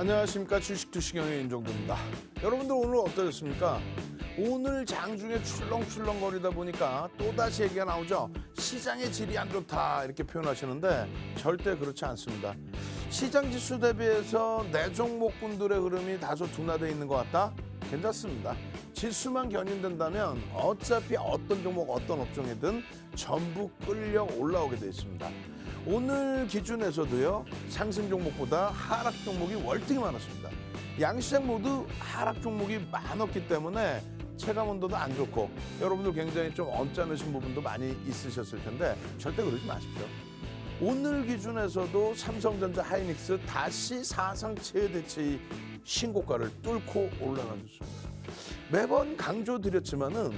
안녕하십니까. 주식투시경의 윤정도입니다. 여러분들 오늘 어떠셨습니까? 오늘 장중에 출렁출렁거리다 보니까 또다시 얘기가 나오죠. 시장의 질이 안 좋다 이렇게 표현하시는데 절대 그렇지 않습니다. 시장 지수 대비해서 내 종목군들의 흐름이 다소 둔화되어 있는 것 같다? 괜찮습니다. 지수만 견인된다면 어차피 어떤 종목 어떤 업종이든 전부 끌려 올라오게 되어 있습니다. 오늘 기준에서도요, 상승 종목보다 하락 종목이 월등히 많았습니다. 양시장 모두 하락 종목이 많았기 때문에 체감 온도도 안 좋고 여러분들 굉장히 좀 언짢으신 부분도 많이 있으셨을 텐데 절대 그러지 마십시오. 오늘 기준에서도 삼성전자 하이닉스 다시 사상 최대치 신고가를 뚫고 올라가줬습니다. 매번 강조드렸지만은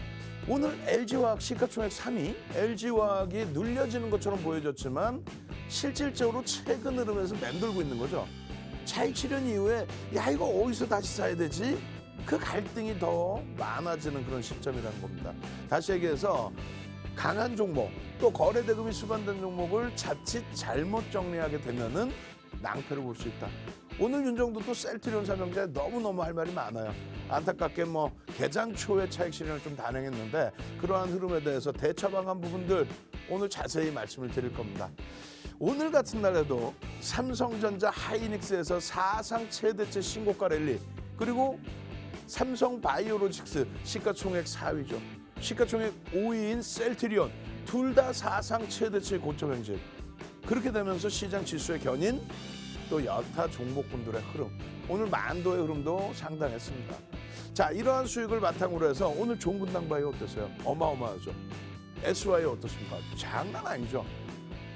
오늘 LG화학 시가총액 3위, LG화학이 눌려지는 것처럼 보여졌지만 실질적으로 최근 흐름에서 맴돌고 있는 거죠. 차익 실현 이후에 야 이거 어디서 다시 사야 되지? 그 갈등이 더 많아지는 그런 시점이라는 겁니다. 다시 얘기해서 강한 종목 또 거래 대금이 수반된 종목을 자칫 잘못 정리하게 되면은 낭패를 볼 수 있다. 오늘 윤정도 또 셀트리온 삼형제 너무너무 할 말이 많아요. 안타깝게 개장 초에 차익 실현을 좀 단행했는데 그러한 흐름에 대해서 대처방한 부분들 오늘 자세히 말씀을 드릴 겁니다. 오늘 같은 날에도 삼성전자 하이닉스에서 사상 최대치 신고가 랠리, 그리고 삼성바이오로직스 시가총액 4위죠. 시가총액 5위인 셀트리온 둘 다 사상 최대치 고점 행진. 그렇게 되면서 시장 지수의 견인 또 여타 종목군들의 흐름, 오늘 만도의 흐름도 상당했습니다. 자, 이러한 수익을 바탕으로 해서 오늘 종군당바이오 어땠어요? 어마어마하죠. SY 어떻습니까? 장난 아니죠.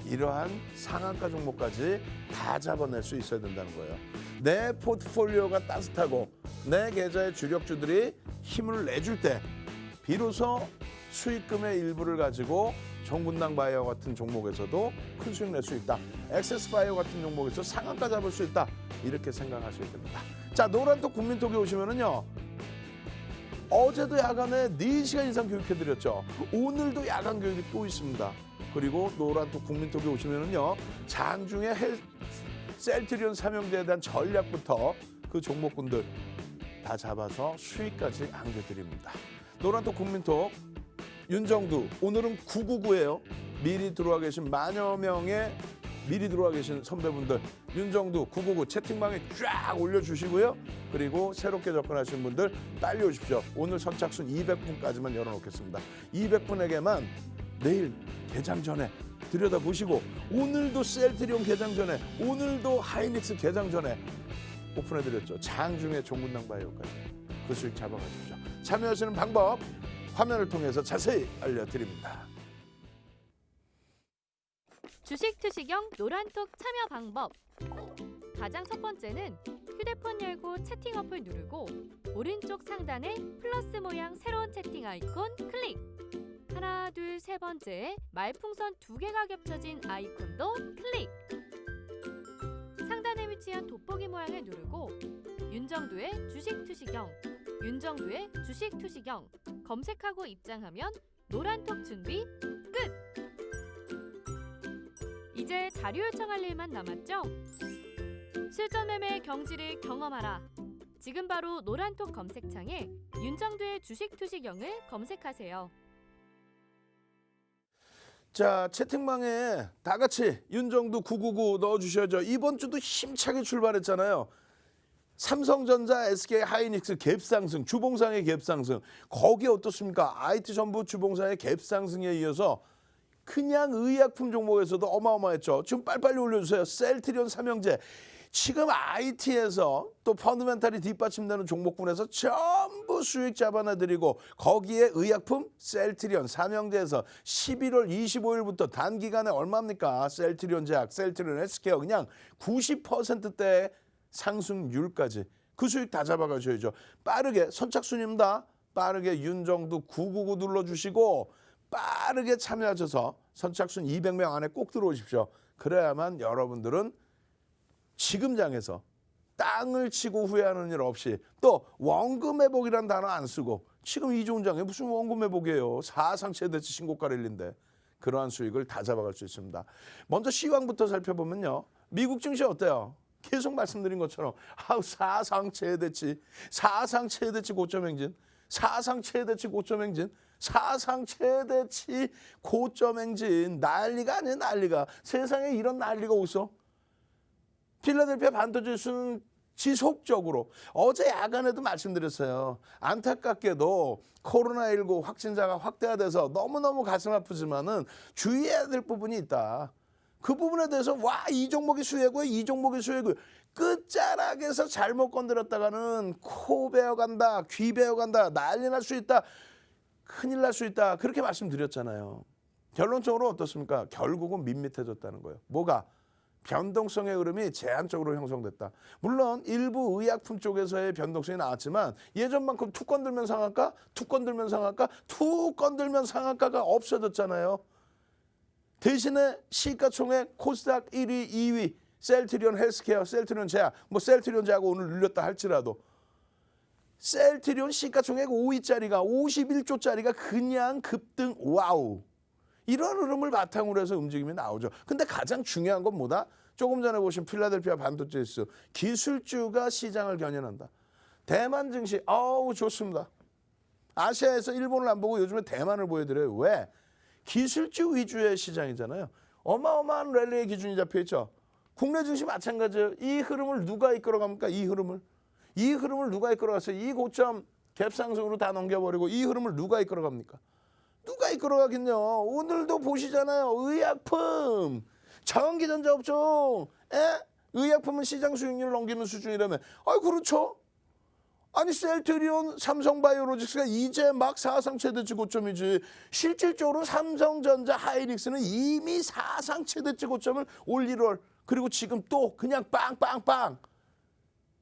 이러한 상한가 종목까지 다 잡아낼 수 있어야 된다는 거예요. 내 포트폴리오가 따뜻하고 내 계좌의 주력주들이 힘을 내줄 때 비로소 수익금의 일부를 가지고 종군당바이오 같은 종목에서도 큰 수익 낼 수 있다. 액세스바이오 같은 종목에서 상한가 잡을 수 있다. 이렇게 생각하셔야 됩니다. 자, 노란톡 국민톡에 오시면은요, 어제도 야간에 4시간 이상 교육해드렸죠. 오늘도 야간 교육이 또 있습니다. 그리고 노란톡 국민톡에 오시면은요, 장중에 셀트리온 삼형제에 대한 전략부터 그 종목군들 다 잡아서 수익까지 안겨드립니다. 노란톡 국민톡 윤정두, 오늘은 999예요. 미리 들어와 계신 만여 명의 미리 들어와 계신 선배분들 윤정두 999 채팅방에 쫙 올려주시고요. 그리고 새롭게 접근하시는 분들 빨리 오십시오. 오늘 선착순 200분까지만 열어놓겠습니다. 200분에게만 내일 개장 전에 들여다보시고 오늘도 셀트리온 개장 전에 오늘도 하이닉스 개장 전에 오픈해드렸죠. 장중에 종군당바이오까지 그 수익 잡아가십시오. 참여하시는 방법 화면을 통해서 자세히 알려드립니다. 주식투시경 노란톡 참여 방법. 가장 첫 번째는 휴대폰 열고 채팅 어플 누르고 오른쪽 상단에 플러스 모양 새로운 채팅 아이콘 클릭. 하나, 둘, 세 번째 말풍선 2개가 겹쳐진 아이콘도 클릭. 상단에 위치한 돋보기 모양을 누르고 윤정두의 주식투시경, 윤정두의 주식투시경 검색하고 입장하면 노란톡 준비 끝! 이제 자료 요청할 일만 남았죠? 실전 매매의 경지를 경험하라. 지금 바로 노란톡 검색창에 윤정두의 주식투시경을 검색하세요. 자, 채팅방에 다 같이 윤정두 999 넣어주셔야죠. 이번 주도 힘차게 출발했잖아요. 삼성전자, SK 하이닉스 갭상승, 주봉상의 갭상승. 거기 어떻습니까? IT 전부 주봉상의 갭상승에 이어서 그냥 의약품 종목에서도 어마어마했죠. 지금 빨리빨리 올려주세요. 셀트리온 삼형제. 지금 IT에서 또 펀드멘탈이 뒷받침되는 종목군에서 전부 수익 잡아내드리고 거기에 의약품 셀트리온 삼형제에서 11월 25일부터 단기간에 얼마입니까? 셀트리온 제약, 셀트리온 헬스케어 그냥 90%대의 상승률까지 그 수익 다 잡아가셔야죠. 빠르게 선착순입니다. 빠르게 윤정두 999 눌러주시고 빠르게 참여하셔서 선착순 200명 안에 꼭 들어오십시오. 그래야만 여러분들은 지금 장에서 땅을 치고 후회하는 일 없이 또 원금 회복이란 단어 안 쓰고 지금 이 좋은 장에 무슨 원금 회복이에요. 사상 최대치 신고가 랠리인데 그러한 수익을 다 잡아갈 수 있습니다. 먼저 시황부터 살펴보면요. 미국 증시 어때요? 계속 말씀드린 것처럼 사상 최대치 고점 행진, 사상 최대치 고점 행진, 사상 최대치 고점 행진. 난리가 아니야, 난리가. 세상에 이런 난리가 없어. 필라델피아 반도지수는 지속적으로, 어제 야간에도 말씀드렸어요. 안타깝게도 코로나19 확진자가 확대돼서 너무너무 가슴 아프지만은 주의해야 될 부분이 있다. 그 부분에 대해서 이 종목이 수혜고요, 이 종목이 수혜고요. 끝자락에서 잘못 건드렸다가는 코 베어간다, 귀 베어간다, 난리 날 수 있다, 큰일 날 수 있다, 그렇게 말씀드렸잖아요. 결론적으로 어떻습니까? 결국은 밋밋해졌다는 거예요. 뭐가? 변동성의 흐름이 제한적으로 형성됐다. 물론 일부 의약품 쪽에서의 변동성이 나왔지만 예전만큼 툭 건들면 상한가, 툭 건들면 상한가, 툭 건들면 상한가가 없어졌잖아요. 대신에 시가총액 코스닥 1위, 2위, 셀트리온 헬스케어, 셀트리온 제약, 셀트리온 제약은 오늘 눌렸다 할지라도 셀트리온 시가총액 5위짜리가 51조짜리가 그냥 급등. 와우. 이런 흐름을 바탕으로 해서 움직임이 나오죠. 근데 가장 중요한 건 뭐다? 조금 전에 보신 필라델피아 반도체지수, 기술주가 시장을 견인한다. 대만 증시 좋습니다. 아시아에서 일본을 안 보고 요즘에 대만을 보여드려요. 왜? 기술주 위주의 시장이잖아요. 어마어마한 랠리의 기준이 잡혀있죠. 국내 증시 마찬가지예요. 이 흐름을 누가 이끌어갑니까? 이 흐름을 누가 이끌어갔어요? 이 고점 갭상승으로 다 넘겨버리고 이 흐름을 누가 이끌어갑니까? 누가 이끌어가겠냐? 오늘도 보시잖아요. 의약품, 전기전자 업종, 의약품은 시장 수익률을 넘기는 수준이라면, 그렇죠. 아니 셀트리온, 삼성바이오로직스가 이제 막 사상 최대치 고점이지. 실질적으로 삼성전자, 하이닉스는 이미 사상 최대치 고점을 올 1월, 그리고 지금 또 그냥 빵빵빵.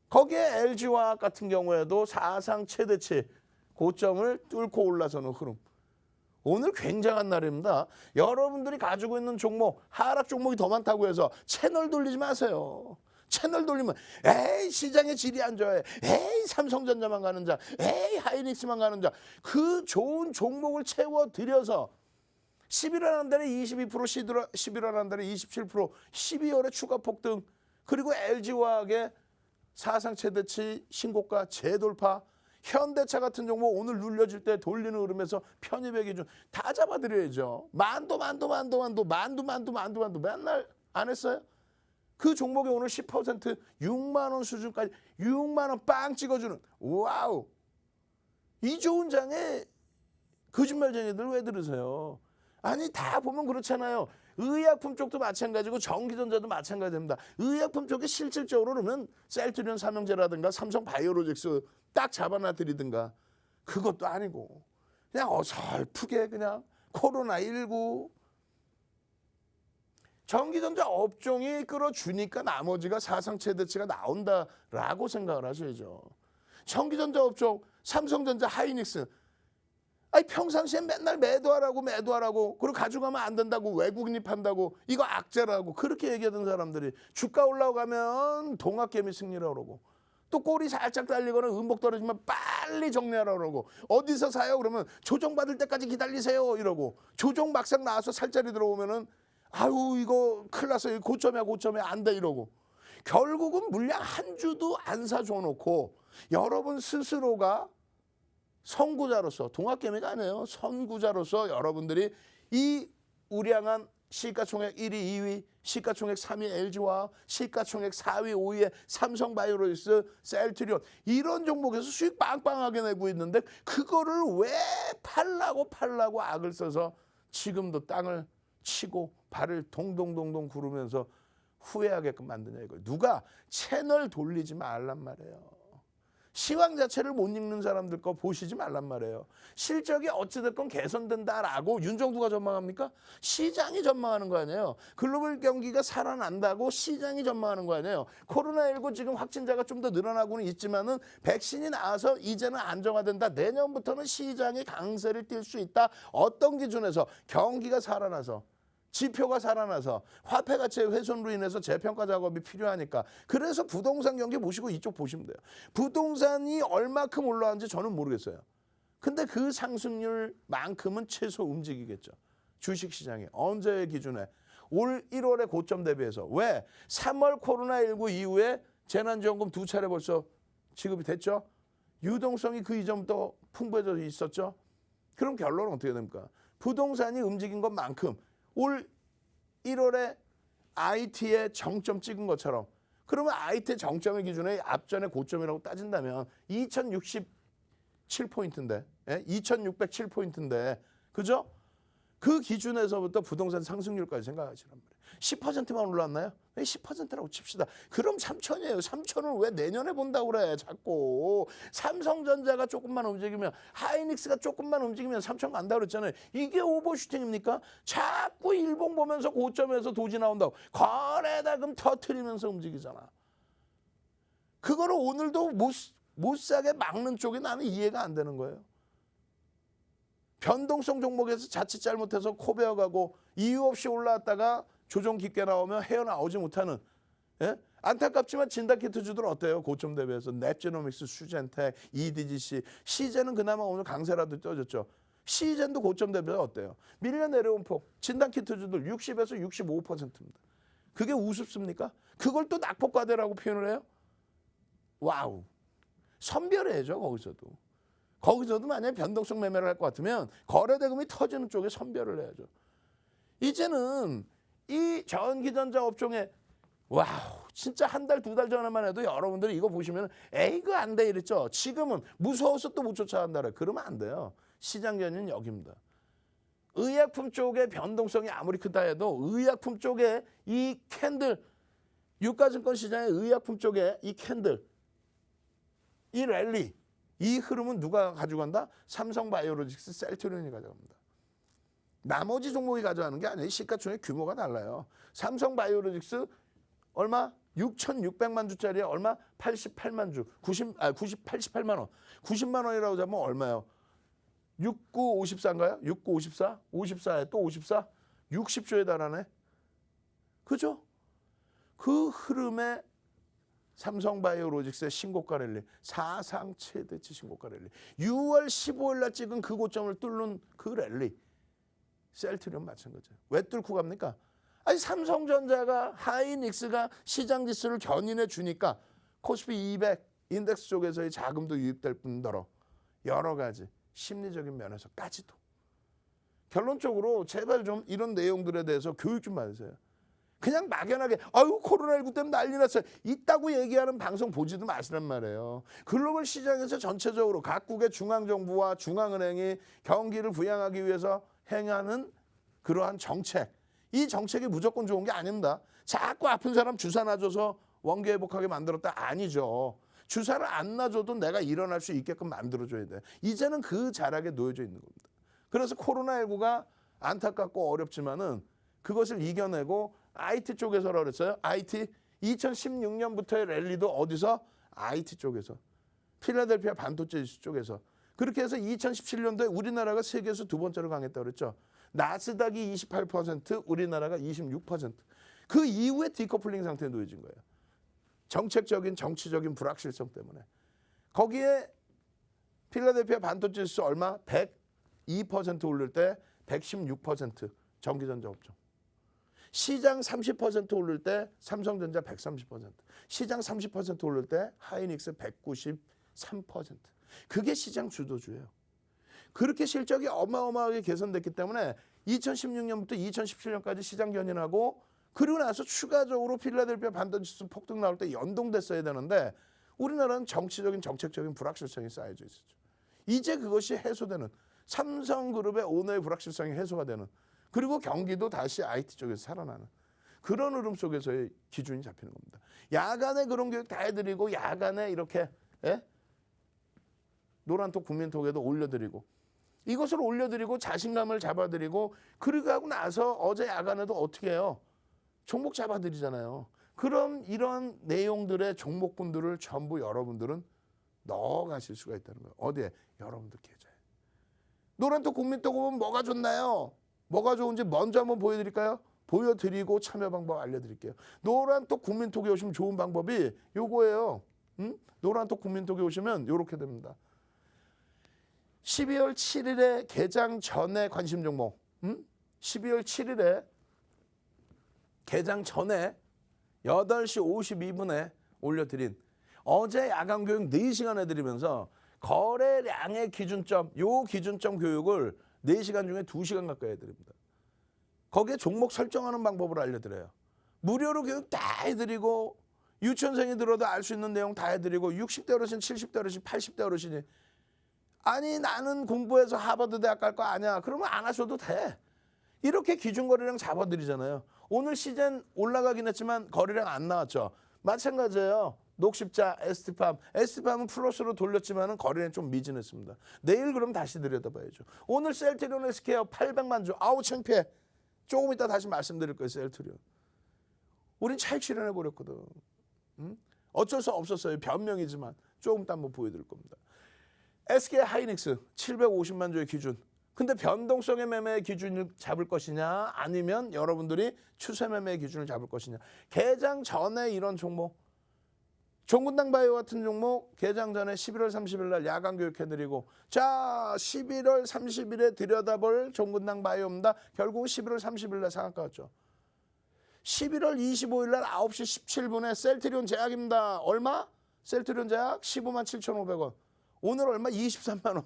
거기에 LG화학 같은 경우에도 사상 최대치 고점을 뚫고 올라서는 흐름. 오늘 굉장한 날입니다. 여러분들이 가지고 있는 종목, 하락 종목이 더 많다고 해서 채널 돌리지 마세요. 채널 돌리면 시장의 질이 안 좋아요. 삼성전자만 가는 자, 하이닉스만 가는 자. 그 좋은 종목을 채워드려서 11월 한 달에 22%, 11월 한 달에 27%, 12월에 추가 폭등, 그리고 LG화학의 사상 최대치 신고가 재돌파, 현대차 같은 종목 오늘 눌려질 때 돌리는 흐름에서 편입의 기준 다 잡아드려야죠. 만도 맨날 안 했어요? 그 종목이 오늘 10% 6만 원 수준까지 6만 원 빵 찍어주는, 와우. 이 좋은 장에 거짓말쟁이들 왜 들으세요? 아니 다 보면 그렇잖아요. 의약품 쪽도 마찬가지고 전기전자도 마찬가지입니다. 의약품 쪽에 실질적으로 그러면 셀트리온, 삼형제라든가 삼성바이오로직스 딱 잡아놔드리든가, 그것도 아니고 그냥 어설프게 그냥 코로나19 전기전자 업종이 끌어주니까 나머지가 사상 최대치가 나온다라고 생각을 하셔야죠. 전기전자 업종, 삼성전자, 하이닉스, 평상시에 맨날 매도하라고 그리고 가져가면 안 된다고, 외국인이 판다고, 이거 악재라고 그렇게 얘기하던 사람들이 주가 올라가면 동학개미 승리라고 그러고, 또 꼬리 살짝 달리거나 음복 떨어지면 빨리 정리하라고 그러고, 어디서 사요? 그러면 조정받을 때까지 기다리세요 이러고, 조정 막상 나와서 살짜리 들어오면은 이거 큰일 났어요. 고점이야 안 돼 이러고, 결국은 물량 한 주도 안 사줘놓고 여러분 스스로가 선구자로서, 동학개미가 아니에요, 선구자로서 여러분들이 이 우량한 시가총액 1위, 2위, 시가총액 3위 LG화학, 시가총액 4위, 5위에 삼성바이오로직스, 셀트리온, 이런 종목에서 수익 빵빵하게 내고 있는데 그거를 왜 팔라고 악을 써서 지금도 땅을 치고 발을 동동동동 구르면서 후회하게끔 만드냐 이거예요. 누가? 채널 돌리지 말란 말이에요. 시황 자체를 못 읽는 사람들 거 보시지 말란 말이에요. 실적이 어찌됐건 개선된다라고 윤정두가 전망합니까? 시장이 전망하는 거 아니에요. 글로벌 경기가 살아난다고 시장이 전망하는 거 아니에요. 코로나19 지금 확진자가 좀 더 늘어나고는 있지만은 백신이 나와서 이제는 안정화된다. 내년부터는 시장이 강세를 띨 수 있다. 어떤 기준에서? 경기가 살아나서, 지표가 살아나서, 화폐 가치의 훼손으로 인해서 재평가 작업이 필요하니까. 그래서 부동산 경기 보시고 이쪽 보시면 돼요. 부동산이 얼마큼 올라왔는지 저는 모르겠어요. 근데 그 상승률만큼은 최소 움직이겠죠. 주식시장이 언제의 기준에 올 1월에 고점 대비해서. 왜? 3월 코로나19 이후에 재난지원금 2차례 벌써 지급이 됐죠. 유동성이 그 이전부터 풍부해져 있었죠. 그럼 결론은 어떻게 됩니까? 부동산이 움직인 것만큼 올 1월에 IT의 정점 찍은 것처럼, 그러면 IT의 정점의 기준에 앞전의 고점이라고 따진다면 2067포인트인데, 2607포인트인데, 그죠? 그 기준에서부터 부동산 상승률까지 생각하시란 말이에요. 10%만 올랐나요? 10%라고 칩시다. 그럼 3천이에요. 3천을 왜 내년에 본다고 그래 자꾸. 삼성전자가 조금만 움직이면, 하이닉스가 조금만 움직이면 3천 간다고 그랬잖아요. 이게 오버슈팅입니까? 자꾸 일봉 보면서 고점에서 도지 나온다고 거래대금 터트리면서 움직이잖아. 그거를 오늘도 못 사게 막는 쪽이 나는 이해가 안 되는 거예요. 변동성 종목에서 자칫 잘못해서 코베어가고 이유 없이 올라왔다가 조정 깊게 나오면 헤어나오지 못하는, 안타깝지만 진단키트주들은 어때요? 고점 대비해서 넷제노믹스, 수젠텍, EDGC, 시젠은 그나마 오늘 강세라도 떠졌죠. 시젠도 고점 대비해서 어때요? 밀려 내려온 폭, 진단키트주들 60에서 65%입니다. 그게 우습습니까? 그걸 또 낙폭과대라고 표현을 해요? 와우, 선별해야죠. 거기서도 만약에 변동성 매매를 할 것 같으면 거래대금이 터지는 쪽에 선별을 해야죠. 이제는 이 전기전자 업종에 와우, 진짜 한 달, 2달 전에만 해도 여러분들이 이거 보시면 에이 그거 안 돼 이랬죠. 지금은 무서워서 또 못 쫓아간다. 그러면 안 돼요. 시장 견인은 여기입니다. 의약품 쪽의 변동성이 아무리 크다 해도 의약품 쪽에 이 캔들, 유가증권 시장의 의약품 쪽에 이 캔들, 이 랠리, 이 흐름은 누가 가져간다? 삼성바이오로직스, 셀트리온이 가져갑니다. 나머지 종목이 가져가는 게 아니에요. 시가총액 규모가 달라요. 삼성바이오로직스 얼마? 6,600만 주짜리에 얼마? 88만 주. 88만 원. 90만 원이라고 잡으면 얼마예요? 69, 54인가요? 69, 54? 54에 또 54? 60조에 달하네. 그죠? 그 흐름에 삼성바이오로직스의 신고가 랠리, 사상 최대치 신고가 랠리, 6월 15일 날 찍은 그 고점을 뚫는 그 랠리, 셀트리온 마찬가지예요. 왜 뚫고 갑니까? 아니 삼성전자가, 하이닉스가 시장 지수를 견인해 주니까 코스피 200 인덱스 쪽에서의 자금도 유입될 뿐더러 여러 가지 심리적인 면에서까지도. 결론적으로 제발 좀 이런 내용들에 대해서 교육 좀 받으세요. 그냥 막연하게 아유 코로나19 때문에 난리 났어요. 있다고 얘기하는 방송 보지도 마시란 말이에요. 글로벌 시장에서 전체적으로 각국의 중앙정부와 중앙은행이 경기를 부양하기 위해서 행하는 그러한 정책, 이 정책이 무조건 좋은 게 아닙니다. 자꾸 아픈 사람 주사 놔줘서 원기 회복하게 만들었다? 아니죠. 주사를 안 놔줘도 내가 일어날 수 있게끔 만들어줘야 돼. 이제는 그 자락에 놓여져 있는 겁니다. 그래서 코로나19가 안타깝고 어렵지만은 그것을 이겨내고 IT 쪽에서라고 그랬어요. IT 2016년부터의 랠리도 어디서? IT 쪽에서. 필라델피아 반도체 지수 쪽에서. 그렇게 해서 2017년도에 우리나라가 세계에서 두 번째로 강했다고 그랬죠. 나스닥이 28%, 우리나라가 26%. 그 이후에 디커플링 상태에 놓여진 거예요. 정책적인, 정치적인 불확실성 때문에. 거기에 필라델피아 반도체 지수 얼마? 102% 오를 때 116% 전기전자 업종. 시장 30% 오를 때 삼성전자 130%, 시장 30% 오를 때 하이닉스 193%. 그게 시장 주도주예요. 그렇게 실적이 어마어마하게 개선됐기 때문에 2016년부터 2017년까지 시장 견인하고, 그리고 나서 추가적으로 필라델피아 반도체 폭등 나올 때 연동됐어야 되는데 우리나라는 정치적인, 정책적인 불확실성이 쌓여져 있었죠. 이제 그것이 해소되는, 삼성그룹의 오너의 불확실성이 해소가 되는, 그리고 경기도 다시 IT 쪽에서 살아나는 그런 흐름 속에서의 기준이 잡히는 겁니다. 야간에 그런 교육 다 해드리고, 야간에 이렇게 노란톡 국민톡에도 올려드리고, 이것을 올려드리고 자신감을 잡아드리고, 그리고 하고 나서 어제 야간에도 어떻게 해요? 종목 잡아드리잖아요. 그럼 이런 내용들의 종목군들을 전부 여러분들은 넣어가실 수가 있다는 거예요. 어디에? 여러분들 계좌에. 노란톡 국민톡 보면 뭐가 좋나요? 뭐가 좋은지 먼저 한번 보여드릴까요? 보여드리고 참여 방법 알려드릴게요. 노란톡 국민톡에 오시면 좋은 방법이 요거예요. 노란톡 국민톡에 오시면 요렇게 됩니다. 12월 7일에 개장 전에 관심 종목, 12월 7일에 개장 전에 8시 52분에 올려드린 어제 야간 교육 4시간 해드리면서 거래량의 기준점, 요 기준점 교육을 4시간 중에 2시간 가까이 해드립니다. 거기에 종목 설정하는 방법을 알려드려요. 무료로 교육 다 해드리고 유치원생이 들어도 알 수 있는 내용 다 해드리고 60대 어르신, 70대 어르신, 80대 어르신이 아니 나는 공부해서 하버드 대학 갈 거 아니야. 그러면 안 하셔도 돼. 이렇게 기준 거래량 잡아드리잖아요. 오늘 시즌 올라가긴 했지만 거래량 안 나왔죠. 마찬가지예요. 녹십자, ST팜은 플러스로 돌렸지만 거래량 좀 미진했습니다. 내일 그럼 다시 들여다봐야죠. 오늘 셀트리온 헬스케어 800만 주. 아우 창피해. 조금 이따 다시 말씀드릴 거예요. 셀트리온. 우린 차익 실현해버렸거든. 어쩔 수 없었어요. 변명이지만 조금 이따 한번 보여드릴 겁니다. SK 하이닉스 750만 주의 기준. 근데 변동성의 매매의 기준을 잡을 것이냐 아니면 여러분들이 추세 매매의 기준을 잡을 것이냐. 개장 전에 이런 종목. 종군당 바이오 같은 종목 개장 전에 11월 30일 날 야간 교육해드리고 자 11월 30일에 들여다볼 종군당 바이오입니다. 결국 11월 30일 날 상한가 왔죠. 11월 25일 날 9시 17분에 셀트리온 제약입니다. 얼마? 셀트리온 제약 15만 7,500원. 오늘 얼마? 23만 원.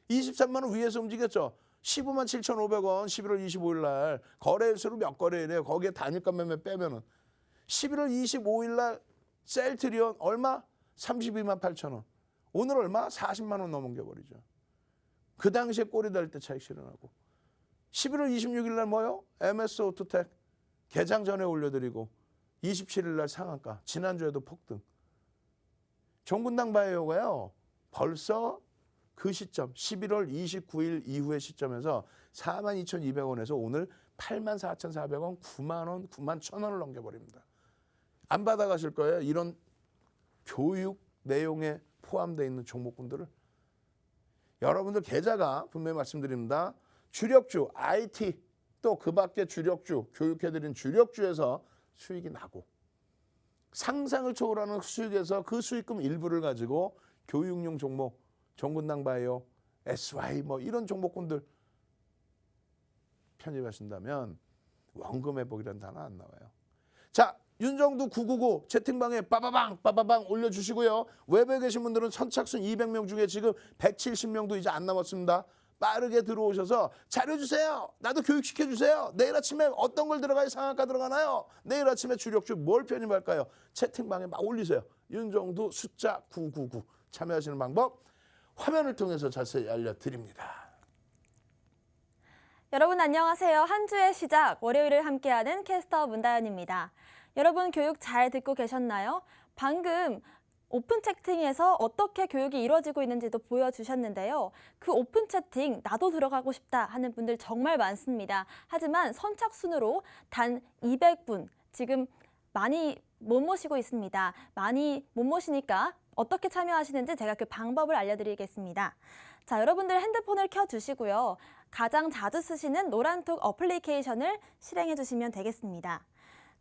23만 원 위에서 움직였죠. 15만 7,500원 11월 25일 날 거래일수로 몇 거래일이에요. 거기에 단일가 매매 빼면은 11월 25일 날 셀트리온 얼마? 32만 8,000원. 오늘 얼마? 40만 원 넘겨버리죠. 그 당시에 꼬리 달 때 차익 실현하고 11월 26일 날 뭐요? MS 오토텍 개장 전에 올려드리고 27일 날 상한가. 지난주에도 폭등. 종군당 바이오가요. 벌써 그 시점 11월 29일 이후의 시점에서 42,200원에서 오늘 84,400원, 9만 원, 9만 1,000원을 넘겨버립니다. 안 받아가실 거예요. 이런 교육 내용에 포함되어 있는 종목군들을. 여러분들 계좌가 분명히 말씀드립니다. 주력주, IT 또 그 밖에 주력주, 교육해드린 주력주에서 수익이 나고 상상을 초월하는 수익에서 그 수익금 일부를 가지고 교육용 종목, 종군당 바이오, SY 뭐 이런 종목군들 편입하신다면 원금 회복이라는 단어 안 나와요. 자, 윤정두 999 채팅방에 빠바방 올려주시고요. 웹에 계신 분들은 선착순 200명 중에 지금 170명도 이제 안 남았습니다. 빠르게 들어오셔서 자료 주세요. 나도 교육시켜주세요. 내일 아침에 어떤 걸 들어가야 상한가 들어가나요? 내일 아침에 주력주 뭘 편입할까요? 채팅방에 막 올리세요. 윤정두 숫자 999 참여하시는 방법 화면을 통해서 자세히 알려드립니다. 여러분 안녕하세요. 한 주의 시작 월요일을 함께하는 캐스터 문다연입니다. 여러분 교육 잘 듣고 계셨나요? 방금 오픈 채팅에서 어떻게 교육이 이루어지고 있는지도 보여주셨는데요. 그 오픈 채팅 나도 들어가고 싶다 하는 분들 정말 많습니다. 하지만 선착순으로 단 200분 지금 많이 못 모시고 있습니다. 많이 못 모시니까 어떻게 참여하시는지 제가 그 방법을 알려드리겠습니다. 자, 여러분들 핸드폰을 켜주시고요. 가장 자주 쓰시는 노란톡 어플리케이션을 실행해 주시면 되겠습니다.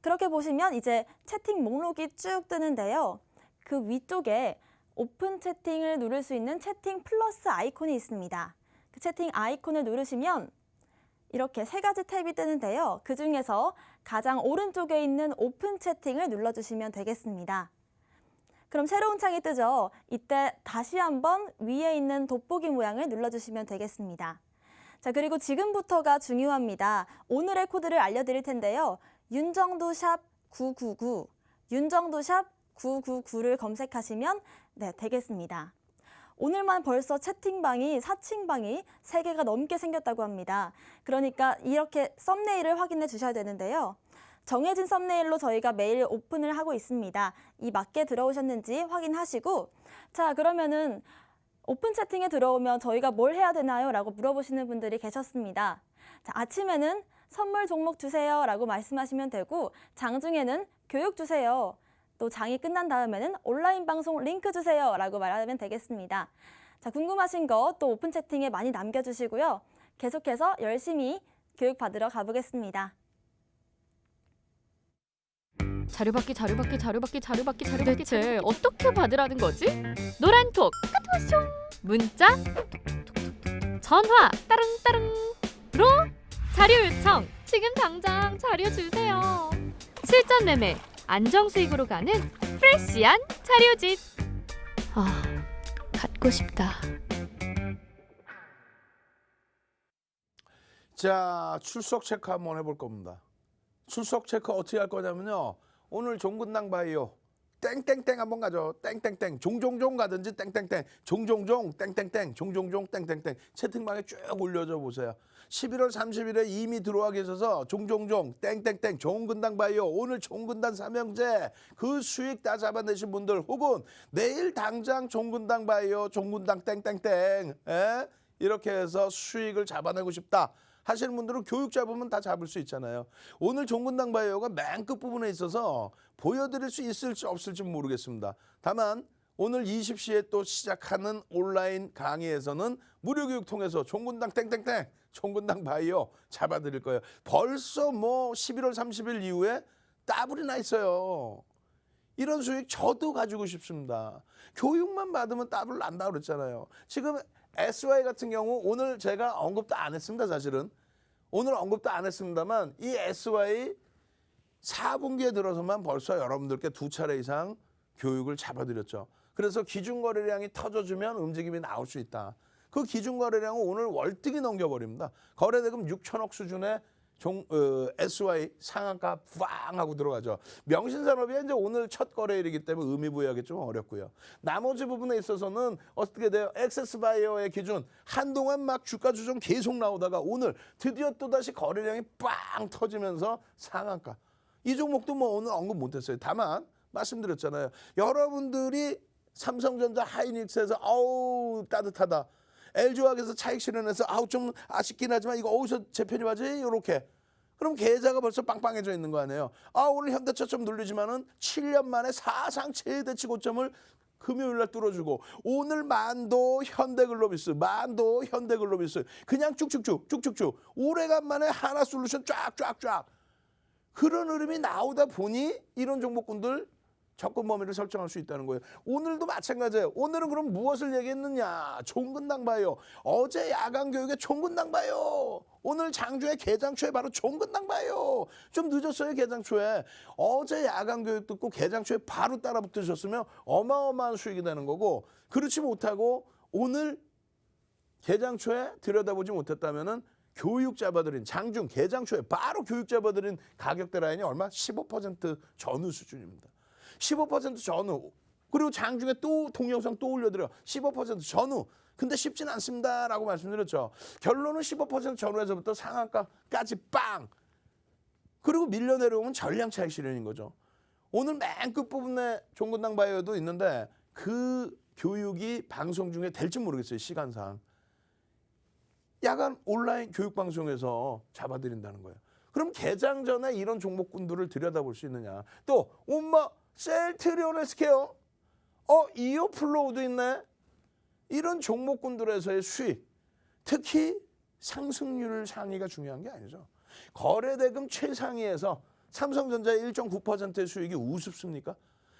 그렇게 보시면 이제 채팅 목록이 쭉 뜨는데요. 그 위쪽에 오픈 채팅을 누를 수 있는 채팅 플러스 아이콘이 있습니다. 그 채팅 아이콘을 누르시면 이렇게 3가지 탭이 뜨는데요. 그 중에서 가장 오른쪽에 있는 오픈 채팅을 눌러주시면 되겠습니다. 그럼 새로운 창이 뜨죠. 이때 다시 한번 위에 있는 돋보기 모양을 눌러주시면 되겠습니다. 자, 그리고 지금부터가 중요합니다. 오늘의 코드를 알려드릴 텐데요. 윤정두 샵 999, 윤정두 샵 999를 검색하시면 되겠습니다. 오늘만 벌써 채팅방이, 사칭방이 3개가 넘게 생겼다고 합니다. 그러니까 이렇게 썸네일을 확인해 주셔야 되는데요. 정해진 썸네일로 저희가 매일 오픈을 하고 있습니다. 이 맞게 들어오셨는지 확인하시고 자, 그러면은 오픈 채팅에 들어오면 저희가 뭘 해야 되나요? 라고 물어보시는 분들이 계셨습니다. 자, 아침에는 선물 종목 주세요 라고 말씀하시면 되고 장중에는 교육 주세요. 또 장이 끝난 다음에는 온라인 방송 링크 주세요 라고 말하면 되겠습니다. 자, 궁금하신 거 또 오픈 채팅에 많이 남겨주시고요. 계속해서 열심히 교육 받으러 가보겠습니다. 자료받기 대체 어떻게 받으라는 거지? 노란톡 카톡 문자 톡톡톡톡 전화 따릉따릉로 자료 요청 지금 당장 자료 주세요. 실전 매매, 안정 수익으로 가는 프레시한 차료집. 아, 갖고 싶다. 자, 출석 체크 한번 해볼 겁니다. 출석 체크 어떻게 할 거냐면요. 오늘 종근당 바이오 땡땡땡 한번 가죠. 땡땡땡 종종종 가든지 땡땡땡 종종종 땡땡땡 종종종 땡땡땡 채팅방에 쭉 올려줘 보세요. 11월 30일에 이미 들어와 계셔서 종종종 땡땡땡 종근당 바이오 오늘 종근당 삼형제 그 수익 다 잡아내신 분들 혹은 내일 당장 종근당 바이오 종근당 땡땡땡 이렇게 해서 수익을 잡아내고 싶다 하시는 분들은 교육 잡으면 다 잡을 수 있잖아요. 오늘 종근당 바이오가 맨 끝부분에 있어서 보여드릴 수 있을지 없을지 모르겠습니다. 다만 오늘 20시에 또 시작하는 온라인 강의에서는 무료 교육 통해서 종근당 땡땡땡 종근당 바이오 잡아드릴 거예요. 벌써 뭐 11월 30일 이후에 따블이 나 있어요. 이런 수익 저도 가지고 싶습니다. 교육만 받으면 따블 난다고 그랬잖아요. 지금 SY 같은 경우 오늘 제가 언급도 안 했습니다. 사실은 오늘 언급도 안 했습니다만 이 SY 4분기에 들어서만 벌써 여러분들께 2차례 이상 교육을 잡아드렸죠. 그래서 기준거래량이 터져주면 움직임이 나올 수 있다. 그 기준거래량은 오늘 월등히 넘겨버립니다. 거래대금 6천억 수준의 SY 상한가 빵 하고 들어가죠. 명신산업이 이제 오늘 첫 거래일이기 때문에 의미 부여하기 좀 어렵고요. 나머지 부분에 있어서는 어떻게 돼요? 액세스바이어의 기준 한동안 막 주가 조정 계속 나오다가 오늘 드디어 또다시 거래량이 빵 터지면서 상한가. 이 종목도 뭐 오늘 언급 못했어요. 다만 말씀드렸잖아요. 여러분들이 삼성전자 하이닉스에서 아우 따뜻하다. LG화학에서 차익 실현해서 아우 좀 아쉽긴 하지만 이거 어디서 재편입하지? 이렇게. 그럼 계좌가 벌써 빵빵해져 있는 거 아니에요. 아 오늘 현대차 좀 눌리지만은 7년 만에 사상 최대치 고점을 금요일 날 뚫어주고 오늘 만도 현대글로비스 만도 현대글로비스 그냥 쭉쭉쭉 오래간만에 하나솔루션 쫙쫙쫙 그런 흐름이 나오다 보니 이런 종목군들 접근 범위를 설정할 수 있다는 거예요. 오늘도 마찬가지예요. 오늘은 그럼 무엇을 얘기했느냐? 종근당 바이오. 어제 야간 교육에 종근당 바이오. 오늘 장주에 개장초에 바로 종근당 바이오. 좀 늦었어요 개장초에. 어제 야간 교육 듣고 개장초에 바로 따라 붙으셨으면 어마어마한 수익이 되는 거고 그렇지 못하고 오늘 개장초에 들여다보지 못했다면은 교육 잡아들인 장중 개장초에 바로 교육 잡아들인 가격대 라인이 얼마? 15% 전후 수준입니다. 15% 전후. 그리고 장중에 또 동영상 또 올려드려. 15% 전후. 근데 쉽진 않습니다라고 말씀드렸죠. 결론은 15% 전후에서부터 상한가까지 빵. 그리고 밀려 내려오면 전량 차익 실현인 거죠. 오늘 맨 끝부분에 종근당 바이오도 있는데 그 교육이 방송 중에 될지 모르겠어요. 시간상. 야간 온라인 교육 방송에서 잡아드린다는 거예요. 그럼 개장 전에 이런 종목군들을 들여다볼 수 있느냐. 또 엄마 셀트리온 헬스케어 이어플로우도 있네. 이런 종목군들에서의 수익 특히 상승률 상위가 중요한 게 아니죠. 거래대금 최상위에서 삼성전자의 1.9%의 수익이 우습습니까?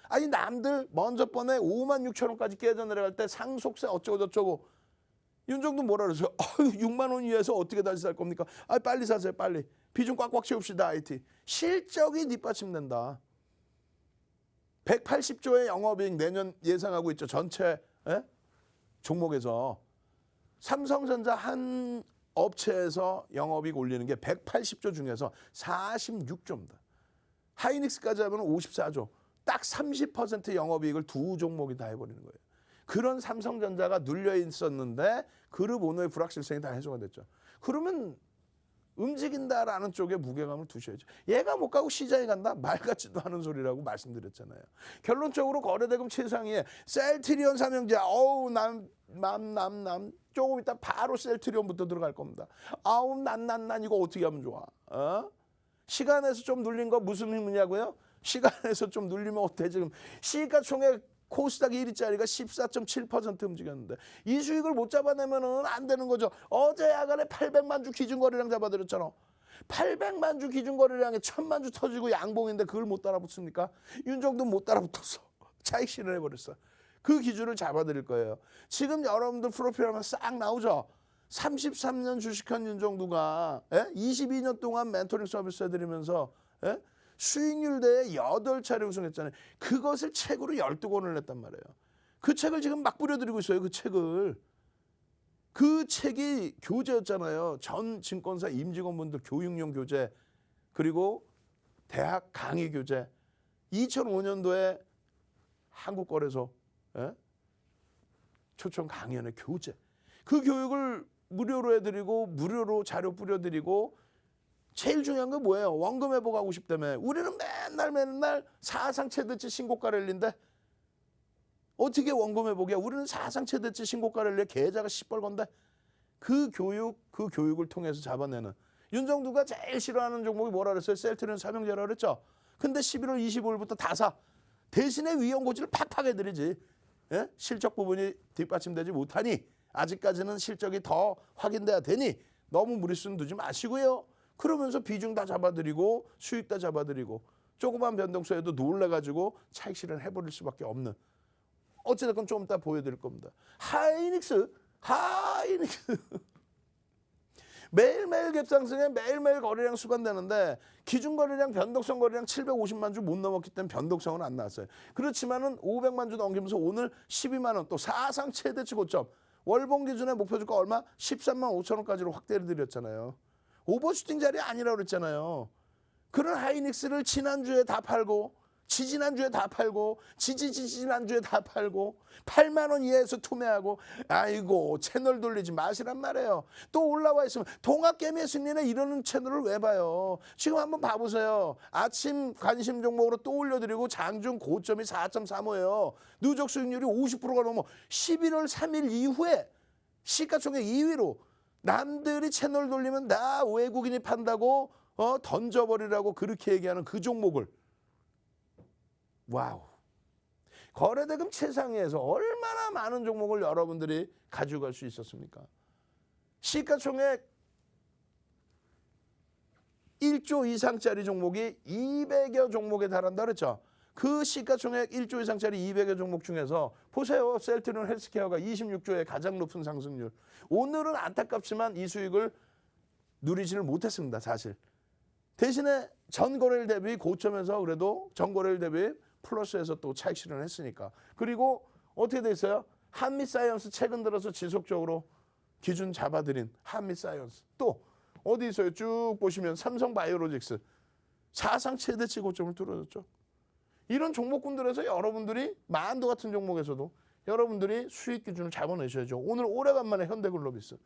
아니 남들 먼저 번에 5만 6천 원까지 깨져 내려갈 때 상속세 어쩌고 저쩌고 윤정도 뭐라 그러죠? 6만 원 이하에서 어떻게 다시 살 겁니까? 빨리 사세요 빨리. 비중 꽉꽉 채웁시다 IT. 실적이 뒷받침된다. 180조의 영업이익 내년 예상하고 있죠. 전체 종목에서. 삼성전자 한 업체에서 영업이익 올리는 게 180조 중에서 46조입니다. 하이닉스까지 하면 54조. 딱 30% 영업이익을 두 종목이 다 해버리는 거예요. 그런 삼성전자가 눌려 있었는데 그룹 오너의 불확실성이 다 해소가 됐죠. 그러면 움직인다라는 쪽에 무게감을 두셔야죠. 얘가 못 가고 시장에 간다? 말 같지도 않은 소리라고 말씀드렸잖아요. 결론적으로 거래대금 최상위에 셀트리온 삼형제 남 조금 이따 바로 셀트리온부터 들어갈 겁니다. 난 이거 어떻게 하면 좋아? 시간에서 좀 눌린 거 무슨 의미냐고요? 시간에서 좀 눌리면 어때? 지금 시가총액 코스닥 1위짜리가 14.7% 움직였는데 이 수익을 못 잡아내면은 안 되는 거죠. 어제 야간에 800만 주 기준거래량 잡아드렸잖아. 800만 주 기준거래량에 1000만 주 터지고 양봉인데 그걸 못 따라붙습니까? 윤정도 못 따라붙었어. 차익 실현해버렸어. 그 기준을 잡아드릴 거예요. 지금 여러분들 프로필하면 싹 나오죠. 33년 주식한 윤정도가 22년 동안 멘토링 서비스 해드리면서 수익률 대회 8차례 우승했잖아요. 그것을 책으로 12권을 냈단 말이에요. 그 책을 지금 막 뿌려드리고 있어요. 그 책을. 그 책이 교재였잖아요. 전 증권사 임직원분들 교육용 교재, 그리고 대학 강의 교재. 2005년도에 한국거래소 초청 강연의 교재. 그 교육을 무료로 해드리고 무료로 자료 뿌려드리고 제일 중요한 건 뭐예요? 원금 회복하고 싶다며. 우리는 맨날 사상 최대치 신고가 랠리인데 어떻게 원금 회복이야? 우리는 사상 최대치 신고가 랠리에 계좌가 시뻘건데 그 교육을 통해서 잡아내는. 윤정두가 제일 싫어하는 종목이 뭐라 그랬어요? 셀트리온 삼형제라 그랬죠? 근데 11월 25일부터 다 사. 대신에 위험고지를 팍팍 해드리지. 예? 실적 부분이 뒷받침되지 못하니 아직까지는 실적이 더 확인돼야 되니 너무 무리수는 두지 마시고요. 그러면서 비중 다 잡아드리고 수익 다 잡아드리고 조그만 변동수에도 놀래가지고 차익 실현 해버릴 수밖에 없는. 어찌됐건 좀 이따 보여드릴 겁니다. 하이닉스 매일매일 갭상승에 매일매일 거래량 수반되는데 기준 거래량 변동성 거래량 750만 주 못 넘었기 때문에 변동성은 안 나왔어요. 그렇지만은 500만 주 넘기면서 오늘 12만 원 또 사상 최대치 고점 월봉 기준의 목표 주가 얼마? 13만 5천 원까지로 확대를 드렸잖아요. 오버슈팅 자리 아니라고 그랬잖아요. 그런 하이닉스를 지난주에 다 팔고 지지난주에 다 팔고 지지난주에 다 팔고 8만 원 이하에서 투매하고 아이고 채널 돌리지 마시란 말이에요. 또 올라와 있으면 동학개미의 승리네 이러는 채널을 왜 봐요. 지금 한번 봐보세요. 아침 관심 종목으로 또 올려드리고 장중 고점이 4.35예요. 누적 수익률이 50%가 넘어 11월 3일 이후에 시가총액 2위로 남들이 채널 돌리면 나 외국인이 판다고 던져버리라고 그렇게 얘기하는 그 종목을 와우. 거래대금 최상위에서 얼마나 많은 종목을 여러분들이 가져갈 수 있었습니까? 시가총액 1조 이상짜리 종목이 200여 종목에 달한다 그랬죠. 그 시가총액 1조 이상짜리 200여 종목 중에서 보세요. 셀트리온 헬스케어가 26조의 가장 높은 상승률. 오늘은 안타깝지만 이 수익을 누리지를 못했습니다. 사실. 대신에 전거래일 대비 고점에서 그래도 전거래일 대비 플러스에서 또 차익 실현을 했으니까. 그리고 어떻게 돼 있어요? 한미사이언스 최근 들어서 지속적으로 기준 잡아드린 한미사이언스. 또 어디 있어요? 쭉 보시면 삼성바이오로직스 사상 최대치 고점을 뚫어줬죠. 이런 종목군들에서 여러분들이 만도 같은 종목에서도 여러분들이 수익 기준을 잡아내셔야죠. 오늘 오래간만에 현대글로비스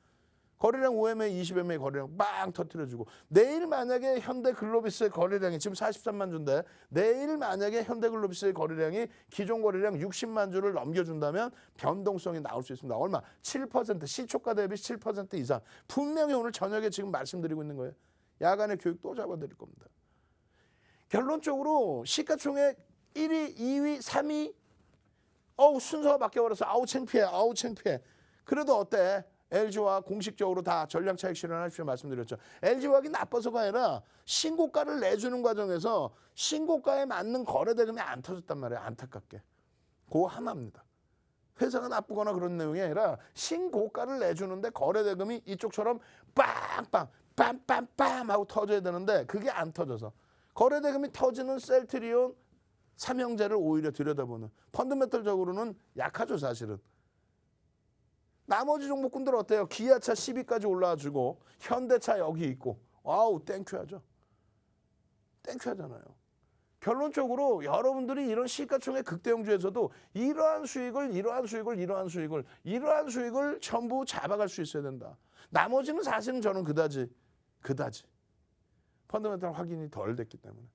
거래량 5MA, 20MA 거래량 빵 터뜨려주고 내일 만약에 현대글로비스의 거래량이 지금 43만 주인데 내일 만약에 현대글로비스의 거래량이 기존 거래량 60만 주를 넘겨준다면 변동성이 나올 수 있습니다. 얼마? 7% 시초가 대비 7% 이상. 분명히 오늘 저녁에 지금 말씀드리고 있는 거예요. 야간에 교육 또 잡아드릴 겁니다. 결론적으로 시가총액 1위, 2위, 3위 순서가 바뀌어버려서 아우 창피해. 그래도 어때? LG화 공식적으로 다 전량 차익 실현하십시오 말씀드렸죠. LG화학이 나빠서가 아니라 신고가를 내주는 과정에서 신고가에 맞는 거래대금이 안 터졌단 말이에요. 안타깝게. 그거 하나입니다. 회사가 나쁘거나 그런 내용이 아니라 신고가를 내주는데 거래대금이 이쪽처럼 빵빵 빰빰빰 하고 터져야 되는데 그게 안 터져서 거래대금이 터지는 셀트리온 삼형제를 오히려 들여다보는 펀더멘털적으로는 약하죠 사실은. 나머지 종목군들 어때요? 기아차 10위까지 올라와주고 현대차 여기 있고 와우 땡큐하죠. 땡큐하잖아요. 결론적으로 여러분들이 이런 시가총액 극대형주에서도 이러한 수익을 전부 잡아갈 수 있어야 된다. 나머지는 사실은 저는 그다지 펀더멘털 확인이 덜 됐기 때문에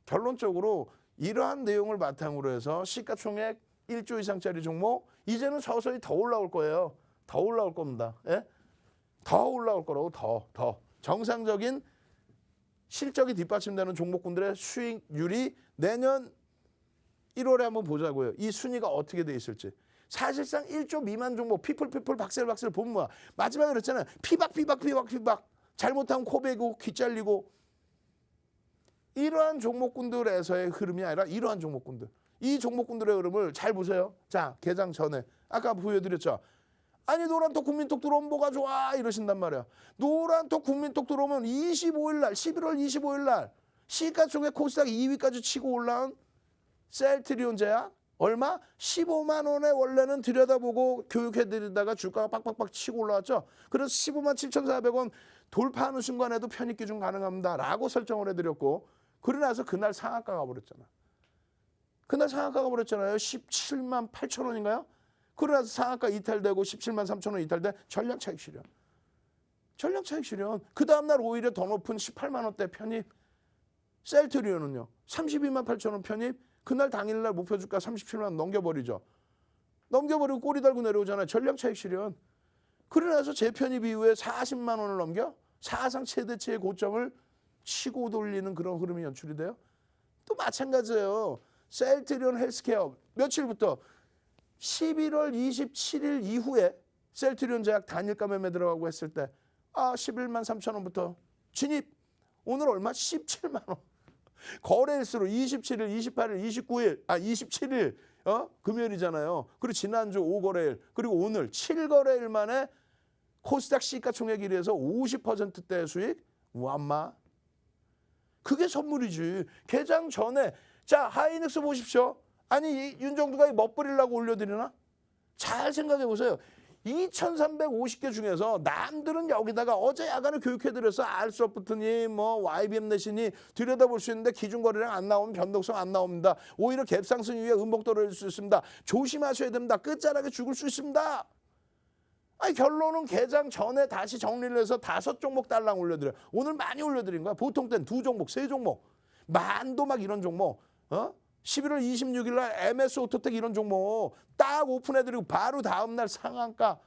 결론적으로 이러한 내용을 바탕으로 해서 시가총액 1조 이상짜리 종목 이제는 서서히 더 올라올 거예요. 더 올라올 겁니다. 예? 더 올라올 거라고 더 정상적인 실적이 뒷받침되는 종목군들의 수익률이 내년 1월에 한번 보자고요. 이 순위가 어떻게 돼 있을지. 사실상 1조 미만 종목 피플 박셀 보면 뭐야. 마지막에 그랬잖아요. 피박 잘못하면 코 베고 귀 잘리고 이러한 종목군들에서의 흐름이 아니라 이러한 종목군들. 이 종목군들의 흐름을 잘 보세요. 자, 개장 전에 아까 보여드렸죠. 아니 노란톡 국민톡 들어오면 뭐가 좋아 이러신단 말이야. 노란톡 국민톡 들어오면 25일 날 11월 25일 날 시가총액 코스닥 2위까지 치고 올라온 셀트리온 제약 얼마? 15만 원에 원래는 들여다보고 교육해드리다가 주가가 빡빡빡 치고 올라왔죠. 그래서 15만 7,400원 돌파하는 순간에도 편입기준 가능합니다 라고 설정을 해드렸고, 그러고 나서 그날 상한가 가버렸잖아. 그날 상한가 가버렸잖아요. 17만 8천 원인가요? 그러고 나서 상한가 이탈되고 17만 3천 원 이탈돼 전량 차익 실현. 전량 차익 실현. 그 다음날 오히려 더 높은 18만 원대 편입. 셀트리온은요. 32만 8천 원 편입. 그날 당일날 목표 주가 37만 원 넘겨버리죠. 넘겨버리고 꼬리 달고 내려오잖아요. 전량 차익 실현. 그러고 나서 재편입 이후에 40만 원을 넘겨 사상 최대치의 고점을 치고 돌리는 그런 흐름이 연출이 돼요. 또 마찬가지예요. 셀트리온 헬스케어 며칠부터 11월 27일 이후에 셀트리온 제약 단일가 매매 들어가고 했을 때 11만 3천 원부터 진입. 오늘 얼마? 17만 원. 거래일수로 27일, 28일, 29일, 27일 금요일이잖아요. 그리고 지난주 5거래일, 그리고 오늘 7거래일 만에 코스닥 시가총액 1위에서 50%대 수익. 우암마. 그게 선물이지. 개장 전에. 자, 하이닉스 보십시오. 아니 윤정두가 이 멋부리려고 올려드리나? 잘 생각해 보세요. 2,350개 중에서 남들은 여기다가 어제 야간에 교육해드려서 알소프트니 뭐 YBM 내시니 들여다볼 수 있는데 기준거래량 안 나오면 변동성 안 나옵니다. 오히려 갭상승 이후에 음봉 떨어질 수 있습니다. 조심하셔야 됩니다. 끝자락에 죽을 수 있습니다. 아니 결론은 개장 전에 다시 정리를 해서 5종목 달랑 올려드려요. 오늘 많이 올려드린 거야. 보통 때는 2종목, 3종목. 만도 막 이런 종목. 11월 26일 날 MS 오토텍 이런 종목 딱 오픈해드리고 바로 다음날 상한가.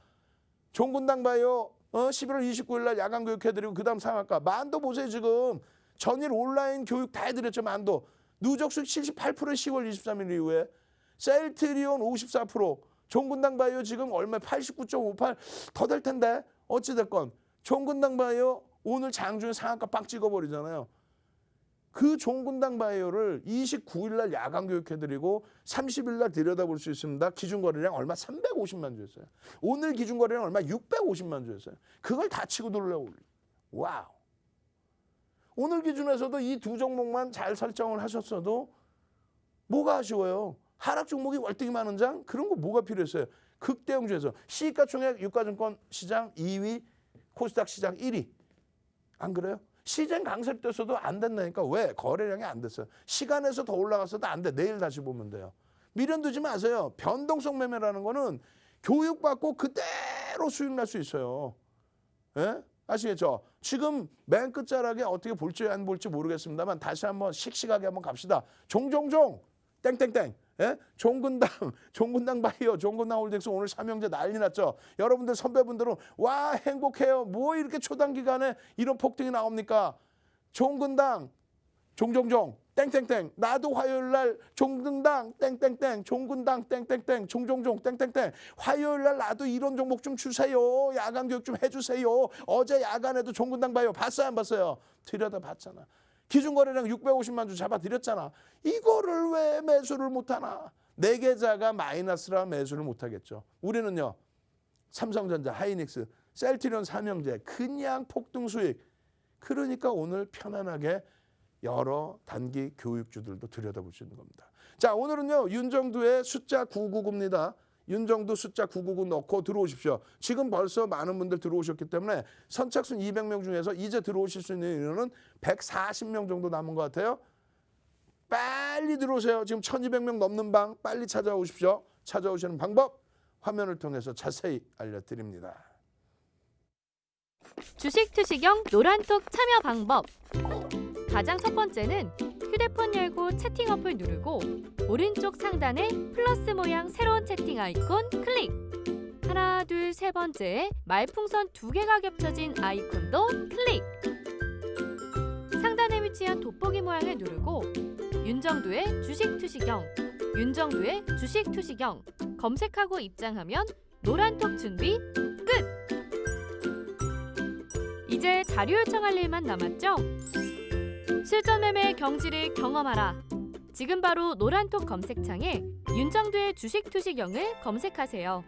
종군당 바이오 11월 29일 날 야간 교육해드리고 그 다음 상한가. 만도 보세요. 지금 전일 온라인 교육 다 해드렸죠. 만도. 누적 수익 78%에 10월 23일 이후에. 셀트리온 54%. 종군당 바이오 지금 얼마 89.58 더 될 텐데. 어찌됐건 종군당 바이오 오늘 장중에 상한가 빡 찍어버리잖아요. 그 종군당 바이오를 29일 날 야간 교육해드리고 30일 날 들여다볼 수 있습니다. 기준거래량 얼마? 350만 주였어요. 오늘 기준거래량 얼마? 650만 주였어요. 그걸 다 치고 돌려올려. 와우. 오늘 기준에서도 이 2종목만 잘 설정을 하셨어도 뭐가 아쉬워요? 하락 종목이 월등히 많은 장? 그런 거 뭐가 필요했어요? 극대형주에서 시가총액 유가증권 시장 2위, 코스닥 시장 1위. 안 그래요? 시장 강세됐어도 안 된다니까. 왜? 거래량이 안 됐어요. 시간에서 더 올라갔어도 안 돼. 내일 다시 보면 돼요. 미련 두지 마세요. 변동성 매매라는 거는 교육받고 그대로 수익 날 수 있어요. 예? 아시겠죠? 지금 맨 끝자락에 어떻게 볼지 안 볼지 모르겠습니다만 다시 한번 씩씩하게 한번 갑시다. 종종종 땡땡땡. 예? 종군당 바이오, 종군당 홀딩스 오늘 삼형제 난리 났죠. 여러분들 선배분들은 와 행복해요. 뭐 이렇게 초단기간에 이런 폭등이 나옵니까? 종군당, 종종종, 땡땡땡. 나도 화요일 날 종군당, 땡땡땡, 종군당, 땡땡땡, 종종종, 땡땡땡. 화요일 날 나도 이런 종목 좀 주세요. 야간 교육 좀 해주세요. 어제 야간에도 종군당 바이오 봤어요, 안 봤어요? 들여다 봤잖아. 기준거래량 650만 주 잡아드렸잖아. 이거를 왜 매수를 못하나? 내 계좌가 마이너스라 매수를 못하겠죠. 우리는요. 삼성전자, 하이닉스, 셀트리온 삼형제 그냥 폭등 수익. 그러니까 오늘 편안하게 여러 단기 교육주들도 들여다볼 수 있는 겁니다. 자, 오늘은요. 윤정두의 숫자 999입니다. 윤정두 숫자 999 넣고 들어오십시오. 지금 벌써 많은 분들 들어오셨기 때문에 선착순 200명 중에서 이제 들어오실 수 있는 인원은 140명 정도 남은 것 같아요. 빨리 들어오세요. 지금 1200명 넘는 방 빨리 찾아오십시오. 찾아오시는 방법 화면을 통해서 자세히 알려드립니다. 주식 투시경 노란톡 참여 방법. 가장 첫 번째는 휴대폰 열고 채팅 어플 누르고 오른쪽 상단에 플러스 모양 새로운 채팅 아이콘 클릭. 하나, 둘, 세 번째 말풍선 2개가 겹쳐진 아이콘도 클릭. 상단에 위치한 돋보기 모양을 누르고 윤정두의 주식 투시경, 윤정두의 주식 투시경 검색하고 입장하면 노란톡 준비 끝! 이제 자료 요청할 일만 남았죠? 실전 매매의 경지를 경험하라. 지금 바로 노란톡 검색창에 윤정두의 주식 투시경을 검색하세요.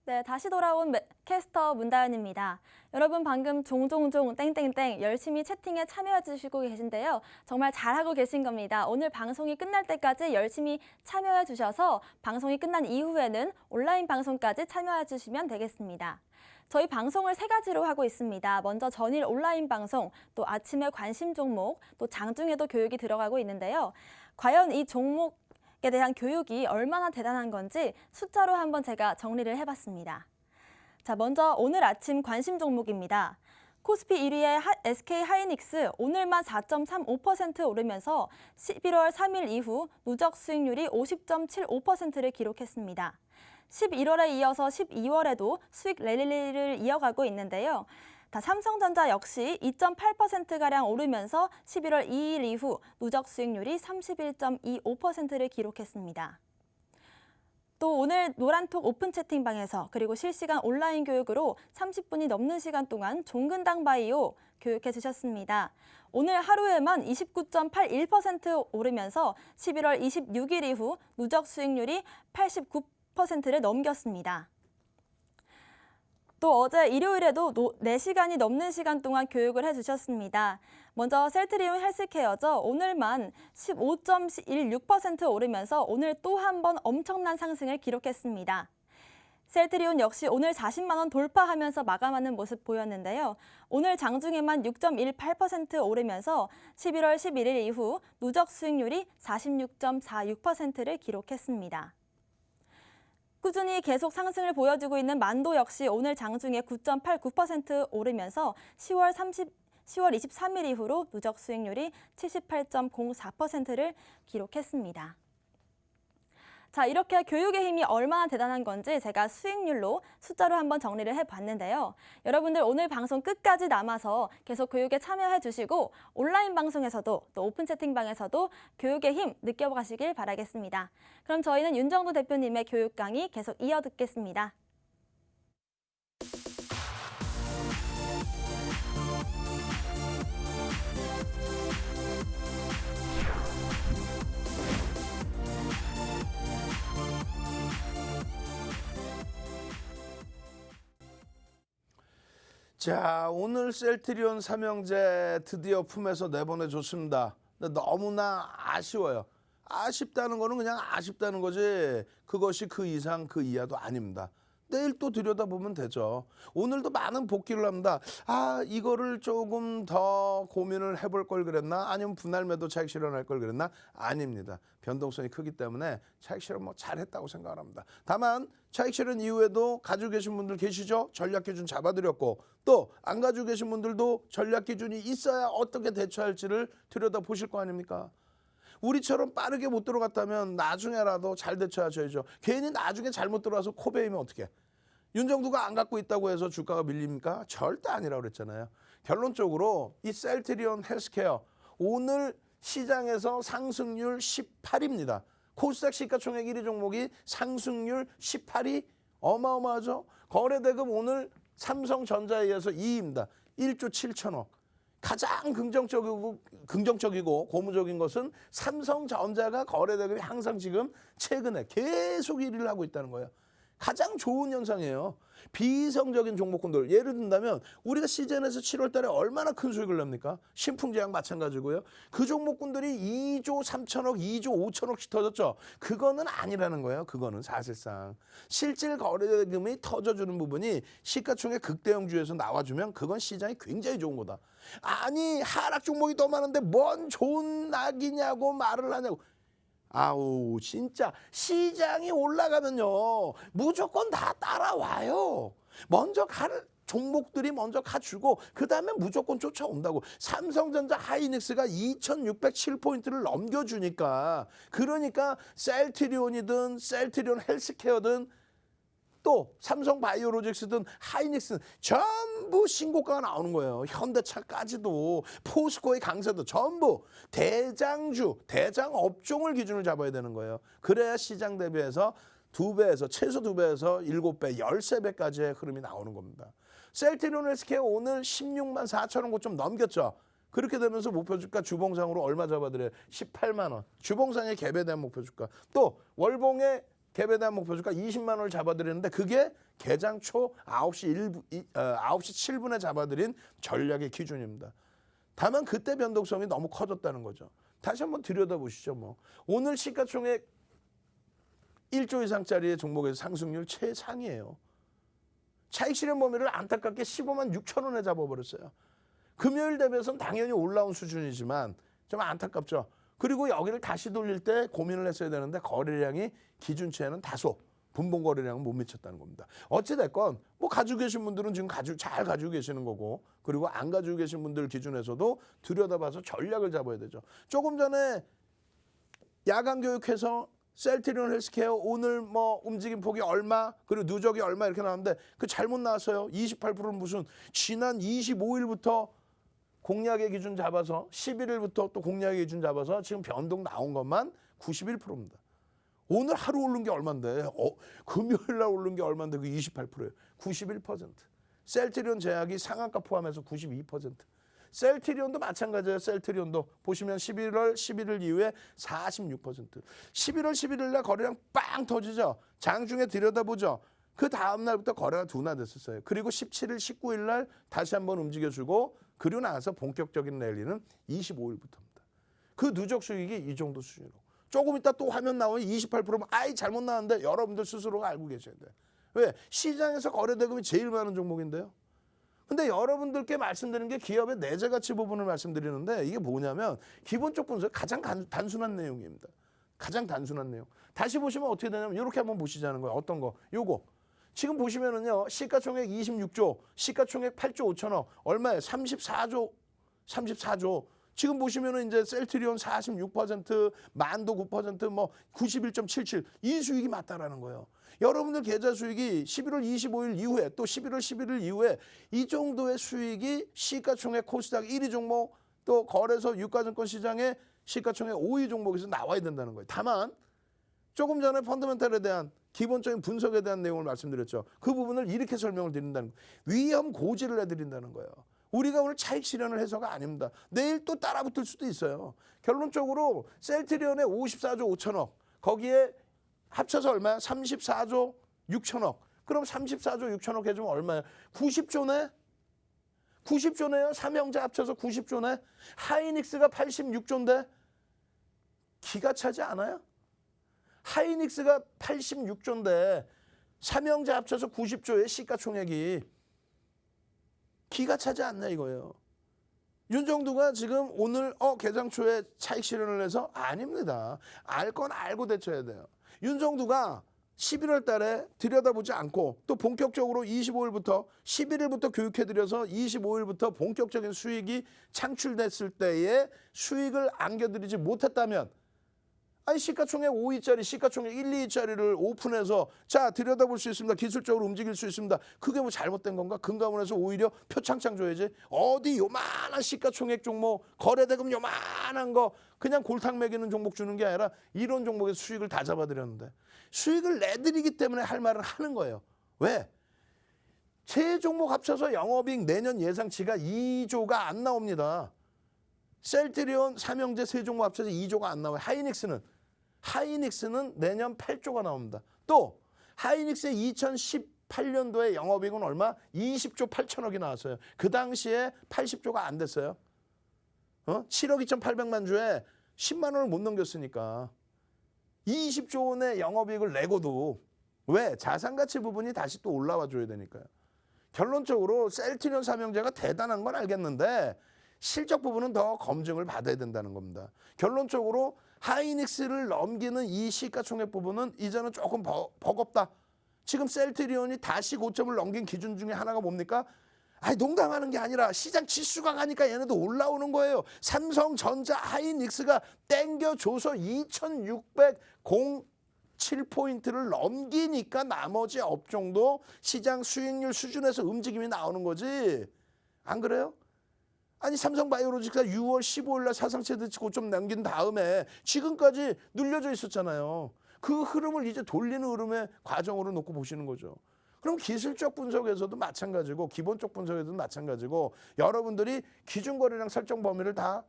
네, 다시 돌아온 캐스터 문다연입니다. 여러분 방금 종종종 땡땡땡 열심히 채팅에 참여해 주시고 계신데요. 정말 잘하고 계신 겁니다. 오늘 방송이 끝날 때까지 열심히 참여해 주셔서 방송이 끝난 이후에는 온라인 방송까지 참여해 주시면 되겠습니다. 저희 방송을 3가지로 하고 있습니다. 먼저 전일 온라인 방송, 또 아침에 관심 종목, 또 장중에도 교육이 들어가고 있는데요. 과연 이 종목에 대한 교육이 얼마나 대단한 건지 숫자로 한번 제가 정리를 해봤습니다. 자, 먼저 오늘 아침 관심 종목입니다. 코스피 1위의 SK 하이닉스 오늘만 4.35% 오르면서 11월 3일 이후 누적 수익률이 50.75%를 기록했습니다. 11월에 이어서 12월에도 수익 랠리를 이어가고 있는데요. 삼성전자 역시 2.8%가량 오르면서 11월 2일 이후 누적 수익률이 31.25%를 기록했습니다. 또 오늘 노란톡 오픈 채팅방에서 그리고 실시간 온라인 교육으로 30분이 넘는 시간 동안 종근당 바이오 교육해 주셨습니다. 오늘 하루에만 29.81% 오르면서 11월 26일 이후 누적 수익률이 89%를 넘겼습니다. 또 어제 일요일에도 4시간이 넘는 시간 동안 교육을 해주셨습니다. 먼저 셀트리온 헬스케어죠. 오늘만 15.16% 오르면서 오늘 또 한 번 엄청난 상승을 기록했습니다. 셀트리온 역시 오늘 40만 원 돌파하면서 마감하는 모습 보였는데요. 오늘 장중에만 6.18% 오르면서 11월 11일 이후 누적 수익률이 46.46%를 기록했습니다. 꾸준히 계속 상승을 보여주고 있는 만도 역시 오늘 장중에 9.89% 오르면서 10월 23일 이후로 누적 수익률이 78.04%를 기록했습니다. 자, 이렇게 교육의 힘이 얼마나 대단한 건지 제가 수익률로 숫자로 한번 정리를 해봤는데요. 여러분들 오늘 방송 끝까지 남아서 계속 교육에 참여해 주시고 온라인 방송에서도 또 오픈 채팅방에서도 교육의 힘 느껴가시길 바라겠습니다. 그럼 저희는 윤정도 대표님의 교육 강의 계속 이어 듣겠습니다. 자, 오늘 셀트리온 삼형제 드디어 품에서 내보내줬습니다. 근데 너무나 아쉬워요. 아쉽다는 거는 그냥 아쉽다는 거지 그것이 그 이상 그 이하도 아닙니다. 내일 또 들여다보면 되죠. 오늘도 많은 복귀를 합니다. 아, 이거를 조금 더 고민을 해볼 걸 그랬나? 아니면 분할 매도 차익 실현할 걸 그랬나? 아닙니다. 변동성이 크기 때문에 차익 실현 뭐 잘했다고 생각을 합니다. 다만 차익 실현 이후에도 가지고 계신 분들 계시죠? 전략 기준 잡아드렸고 또 안 가지고 계신 분들도 전략 기준이 있어야 어떻게 대처할지를 들여다보실 거 아닙니까? 우리처럼 빠르게 못 들어갔다면 나중에라도 잘 대처하셔야죠. 괜히 나중에 잘못 들어와서 코 베이면 어떡해. 윤정두가 안 갖고 있다고 해서 주가가 밀립니까? 절대 아니라고 그랬잖아요. 결론적으로 이 셀트리온 헬스케어 오늘 시장에서 상승률 18입니다. 코스닥 시가총액 1위 종목이 상승률 18이 어마어마하죠. 거래대금 오늘 삼성전자에 의해서 2위입니다. 1조 7천억. 가장 긍정적이고 고무적인 것은 삼성전자가 거래대금이 항상 지금 최근에 계속 1위를 하고 있다는 거예요. 가장 좋은 현상이에요. 비이성적인 종목군들 예를 든다면 우리가 시즌에서 7월 달에 얼마나 큰 수익을 냅니까? 신풍제약 마찬가지고요. 그 종목군들이 2조 3천억, 2조 5천억씩 터졌죠. 그거는 아니라는 거예요. 그거는 사실상. 실질 거래대금이 터져주는 부분이 시가총액 극대형주에서 나와주면 그건 시장이 굉장히 좋은 거다. 아니 하락 종목이 더 많은데 뭔 좋은 낙이냐고 말을 하냐고. 아우 진짜 시장이 올라가면요 무조건 다 따라와요. 먼저 갈 종목들이 먼저 가주고 그 다음에 무조건 쫓아온다고. 삼성전자 하이닉스가 2607포인트를 넘겨주니까 그러니까 셀트리온이든 셀트리온 헬스케어든 또 삼성바이오로직스든 하이닉스는 전부 신고가가 나오는 거예요. 현대차까지도 포스코의 강세도 전부 대장주, 대장업종을 기준으로 잡아야 되는 거예요. 그래야 시장 대비해서 2배에서 최소 2배에서 7배, 13배까지의 흐름이 나오는 겁니다. 셀트리온 헬스케어 오늘 16만 4천 원 고점 넘겼죠. 그렇게 되면서 목표주가 주봉상으로 얼마 잡아드려요? 18만 원. 주봉상의 개배된 목표주가. 또 월봉의 갭에 대한 목표 주가 20만 원을 잡아드렸는데 그게 개장 초 9시 7분에 잡아드린 전략의 기준입니다. 다만 그때 변동성이 너무 커졌다는 거죠. 다시 한번 들여다보시죠. 뭐 오늘 시가총액 1조 이상짜리의 종목에서 상승률 최상이에요. 차익 실현 범위를 안타깝게 15만 6천 원에 잡아버렸어요. 금요일 대비해서는 당연히 올라온 수준이지만 좀 안타깝죠. 그리고 여기를 다시 돌릴 때 고민을 했어야 되는데 거래량이 기준치에는 다소 분봉 거래량은 못 미쳤다는 겁니다. 어찌됐건 뭐 가지고 계신 분들은 지금 잘 가지고 계시는 거고, 그리고 안 가지고 계신 분들 기준에서도 들여다봐서 전략을 잡아야 되죠. 조금 전에 야간 교육해서 셀트리온 헬스케어 오늘 뭐 움직임 폭이 얼마, 그리고 누적이 얼마 이렇게 나왔는데 그 잘못 나왔어요. 28%는 무슨 지난 25일부터 공략의 기준 잡아서 11일부터 또 공략의 기준 잡아서 지금 변동 나온 것만 91%입니다. 오늘 하루 오른 게 얼만데, 금요일 날 오른 게 얼만데 그 28%예요. 91%. 셀트리온 제약이 상한가 포함해서 92%. 셀트리온도 마찬가지예요. 셀트리온도 보시면 11월 11일 이후에 46%. 11월 11일 날 거래량 빵 터지죠. 장중에 들여다보죠. 그 다음 날부터 거래가 둔화됐었어요. 그리고 17일, 19일 날 다시 한번 움직여주고 그리고 나서 본격적인 랠리는 25일부터입니다. 그 누적 수익이 이 정도 수준으로. 조금 이따 또 화면 나오면 28%면 아이 잘못 나왔는데 여러분들 스스로가 알고 계셔야 돼요. 왜? 시장에서 거래대금이 제일 많은 종목인데요. 근데 여러분들께 말씀드리는 게 기업의 내재 가치 부분을 말씀드리는데 이게 뭐냐면 기본적 분석 가장 단순한 내용입니다. 가장 단순한 내용. 다시 보시면 어떻게 되냐면 이렇게 한번 보시자는 거예요. 어떤 거? 요거. 지금 보시면은요. 시가총액 26조, 시가총액 8조 5천억. 얼마예요? 34조. 지금 보시면은 이제 셀트리온 46%, 만도 9%, 뭐 91.77. 이 수익이 맞다라는 거예요. 여러분들 계좌 수익이 11월 25일 이후에 또 11월 11일 이후에 이 정도의 수익이 시가총액 코스닥 1위 종목 또 거래소 유가증권 시장의 시가총액 5위 종목에서 나와야 된다는 거예요. 다만 조금 전에 펀더멘탈에 대한 기본적인 분석에 대한 내용을 말씀드렸죠. 그 부분을 이렇게 설명을 드린다는 거예요. 위험 고지를 해드린다는 거예요. 우리가 오늘 차익 실현을 해서가 아닙니다. 내일 또 따라붙을 수도 있어요. 결론적으로 셀트리온의 54조 5천억 거기에 합쳐서 얼마야? 34조 6천억. 그럼 34조 6천억 해주면 얼마야? 90조네? 90조네요. 삼형제 합쳐서 90조네. 하이닉스가 86조인데 기가 차지 않아요? 하이닉스가 86조인데 삼형제 합쳐서 90조의 시가총액이 기가 차지 않나 이거예요. 윤정두가 지금 오늘 개장 초에 차익 실현을 해서 아닙니다. 알 건 알고 대처해야 돼요. 윤정두가 11월 달에 들여다보지 않고 또 본격적으로 25일부터 11일부터 교육해드려서 25일부터 본격적인 수익이 창출됐을 때에 수익을 안겨드리지 못했다면 아니 시가총액 5위짜리 시가총액 1, 2위짜리를 오픈해서 자 들여다볼 수 있습니다. 기술적으로 움직일 수 있습니다. 그게 뭐 잘못된 건가? 금감원에서 오히려 표창장 줘야지. 어디 요만한 시가총액 종목 거래대금 요만한 거 그냥 골탕 먹이는 종목 주는 게 아니라 이런 종목에서 수익을 다 잡아드렸는데 수익을 내드리기 때문에 할 말을 하는 거예요. 왜? 세 종목 합쳐서 영업이익 내년 예상치가 2조가 안 나옵니다. 셀트리온, 삼형제 세 종목 합쳐서 2조가 안 나와요. 하이닉스는 내년 8조가 나옵니다. 또 하이닉스의 2018년도에 영업이익은 얼마? 20조 8천억이 나왔어요. 그 당시에 80조가 안 됐어요. 7억 2,800만 주에 10만 원을 못 넘겼으니까 20조 원의 영업이익을 내고도 왜? 자산가치 부분이 다시 또 올라와 줘야 되니까요. 결론적으로 셀트리온 삼형제가 대단한 건 알겠는데 실적 부분은 더 검증을 받아야 된다는 겁니다. 결론적으로 하이닉스를 넘기는 이 시가총액 부분은 이제는 조금 버겁다. 지금 셀트리온이 다시 고점을 넘긴 기준 중에 하나가 뭡니까? 아니 농담하는 게 아니라 시장 지수가 가니까 얘네도 올라오는 거예요. 삼성전자 하이닉스가 땡겨줘서 2607포인트를 넘기니까 나머지 업종도 시장 수익률 수준에서 움직임이 나오는 거지. 안 그래요? 아니 삼성바이오로직스가 6월 15일 날 사상최대치 고점 남긴 다음에 지금까지 눌려져 있었잖아요. 그 흐름을 이제 돌리는 흐름의 과정으로 놓고 보시는 거죠. 그럼 기술적 분석에서도 마찬가지고 기본적 분석에서도 마찬가지고 여러분들이 기준거래량 설정 범위를 다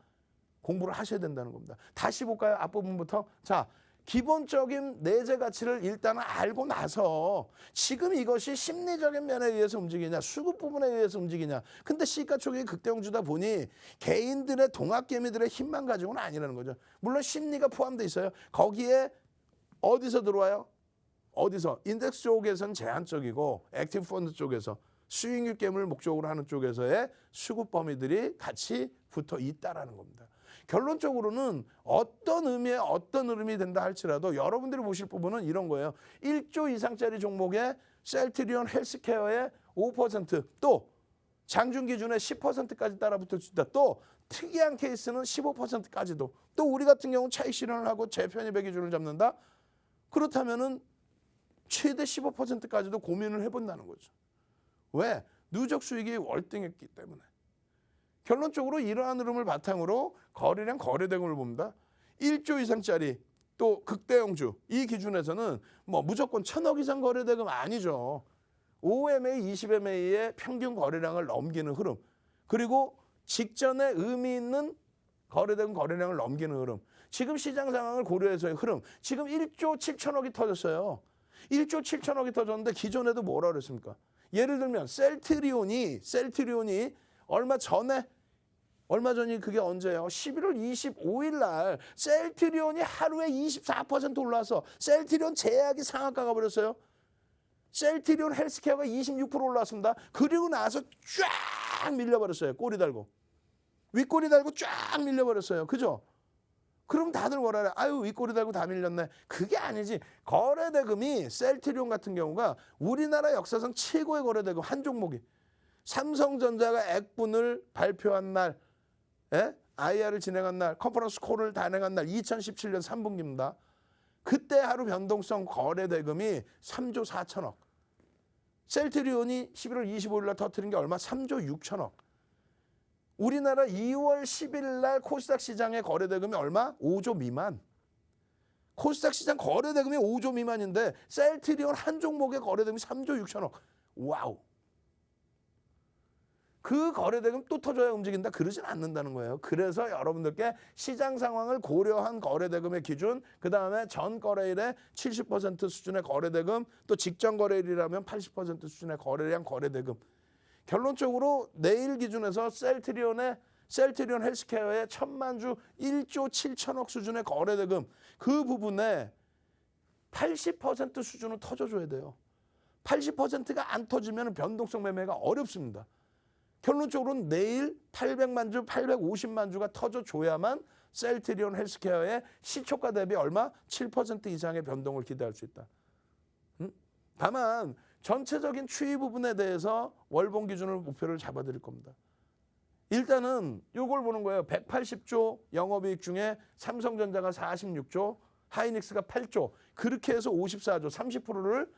공부를 하셔야 된다는 겁니다. 다시 볼까요? 앞부분부터. 자, 기본적인 내재 가치를 일단은 알고 나서 지금 이것이 심리적인 면에 의해서 움직이냐 수급 부분에 의해서 움직이냐. 근데 시가총액이 극대형주다 보니 개인들의 동학개미들의 힘만 가지고는 아니라는 거죠. 물론 심리가 포함되어 있어요. 거기에 어디서 들어와요? 어디서? 인덱스 쪽에서는 제한적이고 액티브 펀드 쪽에서 수익률 게임을 목적으로 하는 쪽에서의 수급 범위들이 같이 붙어 있다라는 겁니다. 결론적으로는 어떤 의미의 어떤 흐름이 된다 할지라도 여러분들이 보실 부분은 이런 거예요. 1조 이상짜리 종목의 셀트리온 헬스케어의 5% 또 장중 기준에 10%까지 따라붙을 수 있다. 또 특이한 케이스는 15%까지도. 또 우리 같은 경우는 차익 실현을 하고 재편입의 기준을 잡는다. 그렇다면은 최대 15%까지도 고민을 해본다는 거죠. 왜? 누적 수익이 월등했기 때문에. 결론적으로 이러한 흐름을 바탕으로 거래량 거래대금을 봅니다. 1조 이상짜리 또 극대형주 이 기준에서는 뭐 무조건 1,000억 이상 거래대금 아니죠. 5MA, 20MA의 평균 거래량을 넘기는 흐름. 그리고 직전에 의미 있는 거래대금 거래량을 넘기는 흐름. 지금 시장 상황을 고려해서의 흐름. 지금 1조 7천억이 터졌어요. 1조 7천억이 터졌는데 기존에도 뭐라 그랬습니까? 예를 들면 셀트리온이 얼마 전이 그게 언제예요? 11월 25일 날 셀트리온이 하루에 24% 올라서 셀트리온 제약이 상한가 가버렸어요. 셀트리온 헬스케어가 26% 올랐습니다. 그리고 나서 쫙 밀려버렸어요. 꼬리 달고. 윗꼬리 달고 쫙 밀려버렸어요. 그죠? 그럼 다들 뭐라 그래? 아유 윗꼬리 달고 다 밀렸네. 그게 아니지. 거래대금이 셀트리온 같은 경우가 우리나라 역사상 최고의 거래대금 한 종목이. 삼성전자가 액분을 발표한 날, IR을 진행한 날, 컨퍼런스 콜을 단행한 날 2017년 3분기입니다. 그때 하루 변동성 거래대금이 3조 4천억. 셀트리온이 11월 25일 날 터뜨린 게 얼마? 3조 6천억. 우리나라 2월 10일 날 코스닥 시장의 거래대금이 얼마? 5조 미만. 코스닥 시장 거래대금이 5조 미만인데 셀트리온 한 종목의 거래대금이 3조 6천억. 와우. 그 거래대금 또 터져야 움직인다? 그러진 않는다는 거예요. 그래서 여러분들께 시장 상황을 고려한 거래대금의 기준, 그 다음에 전 거래일의 70% 수준의 거래대금, 또 직전 거래일이라면 80% 수준의 거래량 거래대금. 결론적으로 내일 기준에서 셀트리온 헬스케어의 1,000만 주 1조 7천억 수준의 거래대금 그 부분에 80% 수준은 터져줘야 돼요. 80%가 안 터지면 변동성 매매가 어렵습니다. 결론적으로는 내일 800만 주, 850만 주가 터져줘야만 셀트리온 헬스케어의 시초가 대비 얼마? 7% 이상의 변동을 기대할 수 있다. 다만 전체적인 추이 부분에 대해서 월봉 기준으로 목표를 잡아드릴 겁니다. 일단은 이걸 보는 거예요. 180조 영업이익 중에 삼성전자가 46조, 하이닉스가 8조, 그렇게 해서 54조, 30%를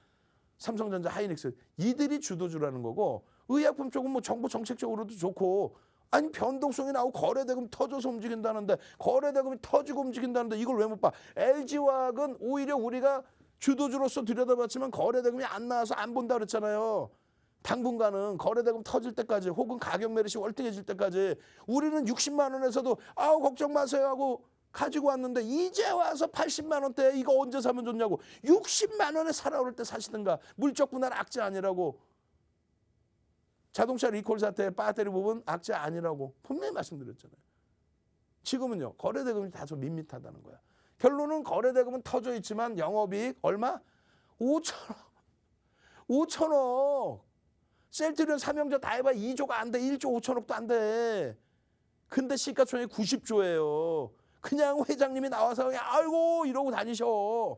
삼성전자, 하이닉스 이들이 주도주라는 거고, 의약품 쪽은 뭐 정부 정책적으로도 좋고, 아니 변동성이 나오고 거래대금 터져서 움직인다는데, 거래대금이 터지고 움직인다는데 이걸 왜 못 봐? LG화학은 오히려 우리가 주도주로서 들여다봤지만 거래대금이 안 나와서 안 본다 그랬잖아요. 당분간은 거래대금 터질 때까지 혹은 가격 매릿이 월등해질 때까지 우리는 60만 원에서도 아우 걱정 마세요 하고 가지고 왔는데 이제 와서 80만 원대에 이거 언제 사면 좋냐고. 60만 원에 살아올 때 사시든가. 물적 분할 악재 아니라고. 자동차 리콜 사태의 배터리 부분 악재 아니라고 분명히 말씀드렸잖아요. 지금은요. 거래대금이 다소 밋밋하다는 거야. 결론은 거래대금은 터져 있지만 영업이익 얼마? 5천억. 5천억. 셀트리온 삼형제 다 해봐 2조가 안 돼. 1조 5천억도 안 돼. 근데 시가총액 90조예요. 그냥 회장님이 나와서 그냥 아이고 이러고 다니셔.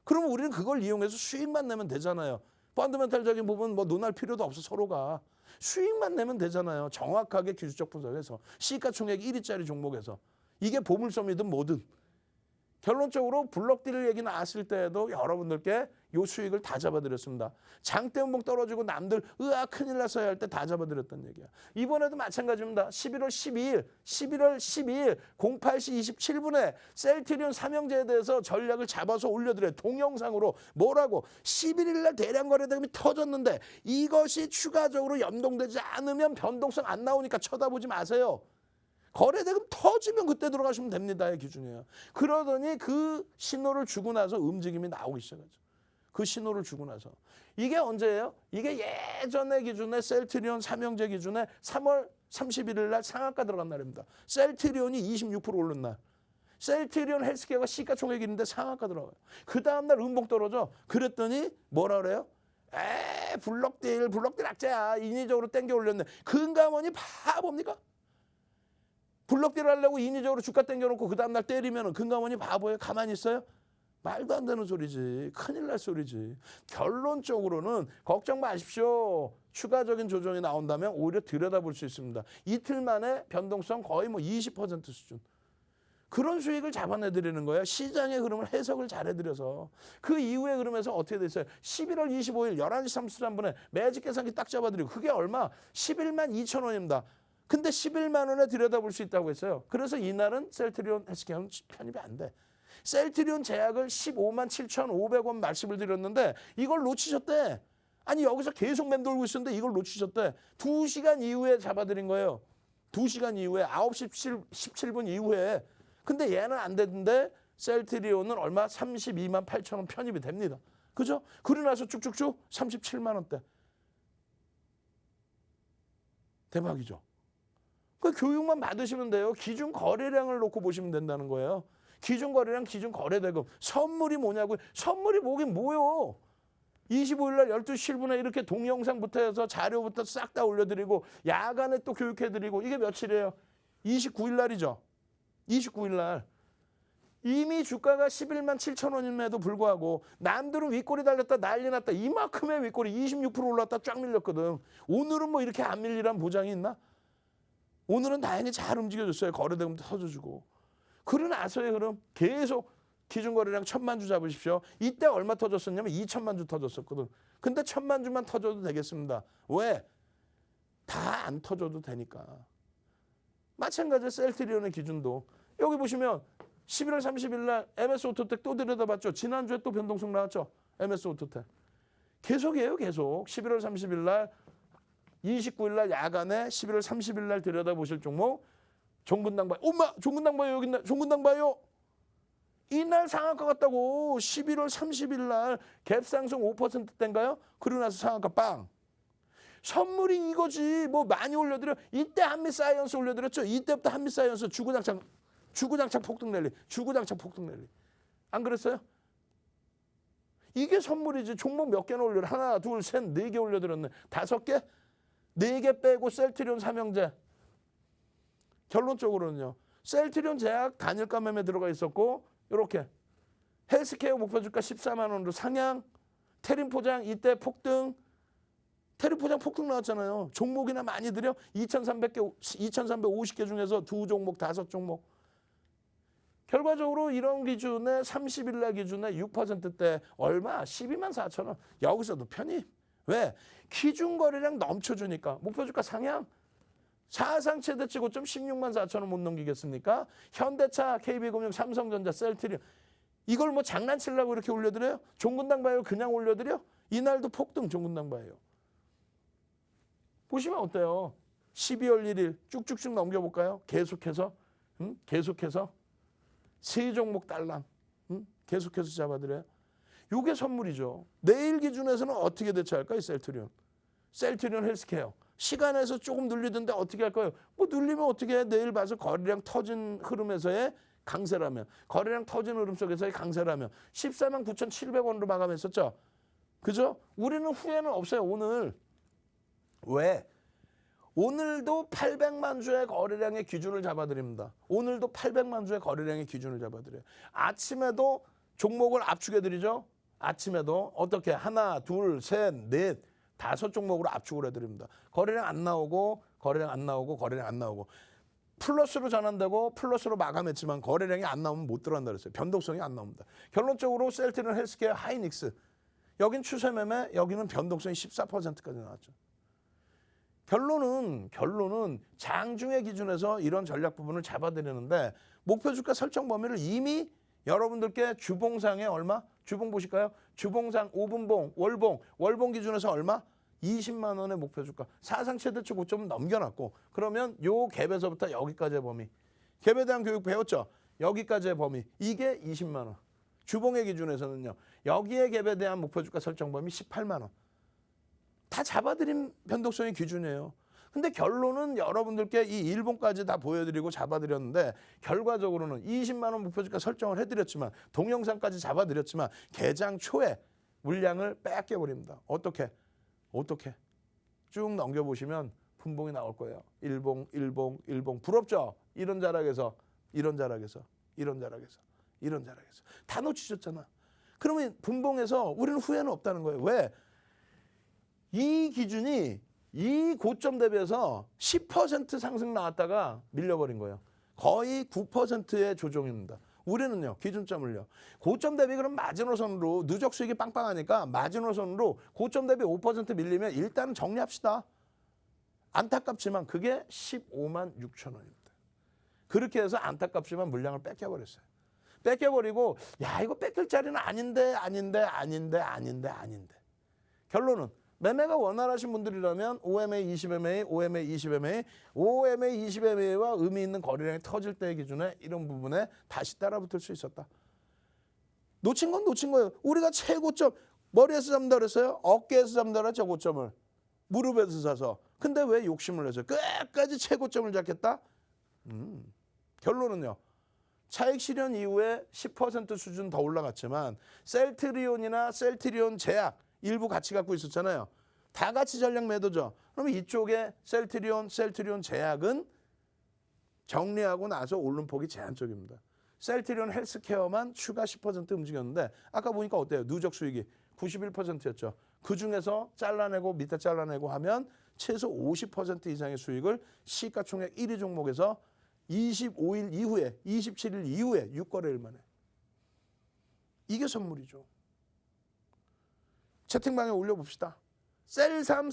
그러면 우리는 그걸 이용해서 수익만 내면 되잖아요. 펀더멘탈적인 부분 뭐 논할 필요도 없어. 서로가. 수익만 내면 되잖아요. 정확하게 기술적 분석해서. 시가총액 1위짜리 종목에서. 이게 보물섬이든 뭐든. 결론적으로 블록딜 얘기 나왔을 때에도 여러분들께 요 수익을 다 잡아드렸습니다. 장대음봉 떨어지고 남들 으아 큰일 났어야 할 때 다 잡아드렸던 얘기야. 이번에도 마찬가지입니다. 11월 12일 08시 27분에 셀트리온 삼형제에 대해서 전략을 잡아서 올려드려요. 동영상으로 뭐라고 11일 날 대량 거래대금이 터졌는데 이것이 추가적으로 연동되지 않으면 변동성 안 나오니까 쳐다보지 마세요. 거래대금 터지면 그때 들어가시면 됩니다의 기준이에요. 그러더니 그 신호를 주고 나서 움직임이 나오기 시작하죠. 그 신호를 주고 나서. 이게 언제예요? 이게 예전의 기준에 셀트리온 삼형제 기준에 3월 31일 날 상한가 들어간 날입니다. 셀트리온이 26% 오른 날. 셀트리온 헬스케어가 시가총액인데 상한가 들어가요. 그 다음날 음봉 떨어져. 그랬더니 뭐라 그래요? 블록딜 악재야. 인위적으로 땡겨 올렸네. 금감원이 바보입니까? 블록딜 하려고 인위적으로 주가 땡겨놓고 그 다음날 때리면 금감원이 바보예요? 가만히 있어요? 말도 안 되는 소리지. 큰일 날 소리지. 결론적으로는 걱정 마십시오. 추가적인 조정이 나온다면 오히려 들여다볼 수 있습니다. 이틀 만에 변동성 거의 뭐 20% 수준. 그런 수익을 잡아내드리는 거예요. 시장의 흐름을 해석을 잘해드려서. 그 이후의 흐름에서 어떻게 됐어요? 11월 25일 11시 33분에 매직 계산기 딱 잡아드리고 그게 얼마? 11만 2천 원입니다. 근데 11만 원에 들여다볼 수 있다고 했어요. 그래서 이날은 셀트리온 헬스케어는 편입이 안 돼. 셀트리온 제약을 15만 7,500원 말씀을 드렸는데 이걸 놓치셨대. 아니 여기서 계속 맴돌고 있었는데 이걸 놓치셨대. 2시간 이후에 잡아드린 거예요. 2시간 이후에 9시 17분 이후에. 근데 얘는 안 되는데 셀트리온은 얼마? 32만 8천 원 편입이 됩니다. 그죠? 그러고 나서 쭉쭉쭉 37만 원대. 대박이죠. 그 교육만 받으시면 돼요. 기준 거래량을 놓고 보시면 된다는 거예요. 기준 거래량, 기준 거래대금. 선물이 뭐냐고요? 선물이 뭐긴 뭐요? 25일 날 12시 7분에 이렇게 동영상부터 해서 자료부터 싹 다 올려드리고 야간에 또 교육해드리고 이게 며칠이에요? 29일 날이죠. 29일 날. 이미 주가가 11만 7천 원임에도 불구하고 남들은 윗꼬리 달렸다 난리 났다. 이만큼의 윗꼬리 26% 올랐다 쫙 밀렸거든. 오늘은 뭐 이렇게 안 밀리란 보장이 있나? 오늘은 다행히 잘 움직여줬어요. 거래대금도 터져주고. 그러고 나서의 흐름 계속 기준거래량 1,000만 주 잡으십시오. 이때 얼마 터졌었냐면 2천만 주 터졌었거든. 근데 1,000만 주만 터져도 되겠습니다. 왜? 다 안 터져도 되니까. 마찬가지로 셀트리온의 기준도. 여기 보시면 11월 30일 날 MS 오토텍 또 들여다봤죠. 지난주에 또 변동성 나왔죠. MS 오토텍. 계속이에요. 계속. 11월 30일 날 29일 날 야간에 11월 30일 날 들여다보실 종목 종근당바이오. 엄마 종근당바이오 여기 있나? 종근당바이오. 이날 상한가 갔다고. 11월 30일 날 갭상승 5%대인가요? 그러고 나서 상한가 빵. 선물이 이거지. 뭐 많이 올려드려. 이때 한미사이언스 올려드렸죠. 이때부터 한미사이언스 주구장창 폭등 랠리. 주구장창 폭등 랠리. 안 그랬어요? 이게 선물이지. 종목 몇 개나 올려? 하나, 둘, 셋, 네 개 올려드렸네. 5개? 4개 빼고 셀트리온 삼형제. 결론적으로는요. 셀트리온 제약 단일가 매매 들어가 있었고 이렇게 헬스케어 목표주가 14만 원으로 상향. 테린포장 이때 폭등. 테린포장 폭등 나왔잖아요. 종목이나 많이 들여 2,350개 중에서 2종목 5종목. 결과적으로 이런 기준에 30일 날 기준에 6%대 얼마? 12만 4천 원. 여기서도 편입. 왜? 기준 거래량 넘쳐주니까. 목표주가 상향. 사상 최대치 고점 16만 4천 원 못 넘기겠습니까? 현대차, KB금융, 삼성전자, 셀트리온. 이걸 뭐 장난치려고 이렇게 올려드려요? 종근당바이오 그냥 올려드려? 이날도 폭등 종근당바이오. 보시면 어때요? 12월 1일 쭉쭉쭉 넘겨볼까요? 계속해서. 계속해서. 3종목 딸랑. 계속해서 잡아드려요. 이게 선물이죠. 내일 기준에서는 어떻게 대처할까요? 셀트리온. 셀트리온 헬스케어. 시간에서 조금 눌리던데 어떻게 할까요? 뭐 눌리면 어떻게 해? 내일 봐서 거래량 터진 흐름에서의 강세라면. 거래량 터진 흐름 속에서의 강세라면. 14만 9,700원으로 마감했었죠. 그죠? 우리는 후회는 없어요. 오늘. 왜? 오늘도 800만 주의 거래량의 기준을 잡아드립니다. 오늘도 800만 주의 거래량의 기준을 잡아드려요. 아침에도 종목을 압축해드리죠. 아침에도 어떻게 하나, 둘, 셋, 넷, 5종목으로 압축을 해드립니다. 거래량 안 나오고 거래량 안 나오고 거래량 안 나오고 플러스로 전환되고 플러스로 마감했지만 거래량이 안 나오면 못 들어간다 그랬어요. 변동성이 안 나옵니다. 결론적으로 셀트리온 헬스케어 하이닉스. 여긴 추세 매매, 여기는 변동성이 14%까지 나왔죠. 결론은 장중의 기준에서 이런 전략 부분을 잡아드리는데 목표 주가 설정 범위를 이미 여러분들께 주봉상에 얼마? 주봉 보실까요? 주봉상 5분봉, 월봉 기준에서 얼마? 20만 원의 목표 주가. 사상 최대치 고점은 넘겨놨고 그러면 요 갭에서부터 여기까지의 범위. 갭에 대한 교육 배웠죠? 여기까지의 범위. 이게 20만 원. 주봉의 기준에서는요. 여기에 갭에 대한 목표 주가 설정 범위 18만 원. 다 잡아드린 변동성의 기준이에요. 근데 결론은 여러분들께 이 일본까지 다 보여드리고 잡아드렸는데 결과적으로는 20만 원 목표 주가 설정을 해드렸지만 동영상까지 잡아드렸지만 개장 초에 물량을 뺏겨버립니다. 어떻게? 쭉 넘겨보시면 분봉이 나올 거예요. 일봉. 부럽죠? 이런 자락에서 다 놓치셨잖아. 그러면 분봉에서 우리는 후회는 없다는 거예요. 왜? 이 기준이 이 고점 대비해서 10% 상승 나왔다가 밀려버린 거예요. 거의 9%의 조정입니다. 우리는요, 기준점을요. 고점 대비 그럼 마지노선으로 누적 수익이 빵빵하니까 마지노선으로 고점 대비 5% 밀리면 일단은 정리합시다. 안타깝지만 그게 15만 6천 원입니다. 그렇게 해서 안타깝지만 물량을 뺏겨버렸어요. 뺏겨버리고 야 이거 뺏길 자리는 아닌데. 결론은 매매가 원활하신 분들이라면 OMA 20MA, OMA 20MA, OMA 20MA와 의미 있는 거래량이 터질 때의 기준에 이런 부분에 다시 따라붙을 수 있었다. 놓친 건 놓친 거예요. 우리가 최고점 머리에서 잡는다 그랬어요? 어깨에서 잡는다 그랬죠, 고점을. 무릎에서 사서. 근데 왜 욕심을 내서요? 끝까지 최고점을 잡겠다? 결론은요. 차익 실현 이후에 10% 수준 더 올라갔지만 셀트리온이나 셀트리온 제약 일부 같이 갖고 있었잖아요. 다 같이 전략 매도죠. 그러면 이쪽에 셀트리온 제약은 정리하고 나서 오른 폭이 제한적입니다. 셀트리온 헬스케어만 추가 10% 움직였는데 아까 보니까 어때요? 누적 수익이 91%였죠. 그중에서 잘라내고 밑에 잘라내고 하면 최소 50% 이상의 수익을 시가총액 1위 종목에서 25일 이후에 27일 이후에 6거래일 만에. 이게 선물이죠. 채팅방에 올려봅시다. 셀삼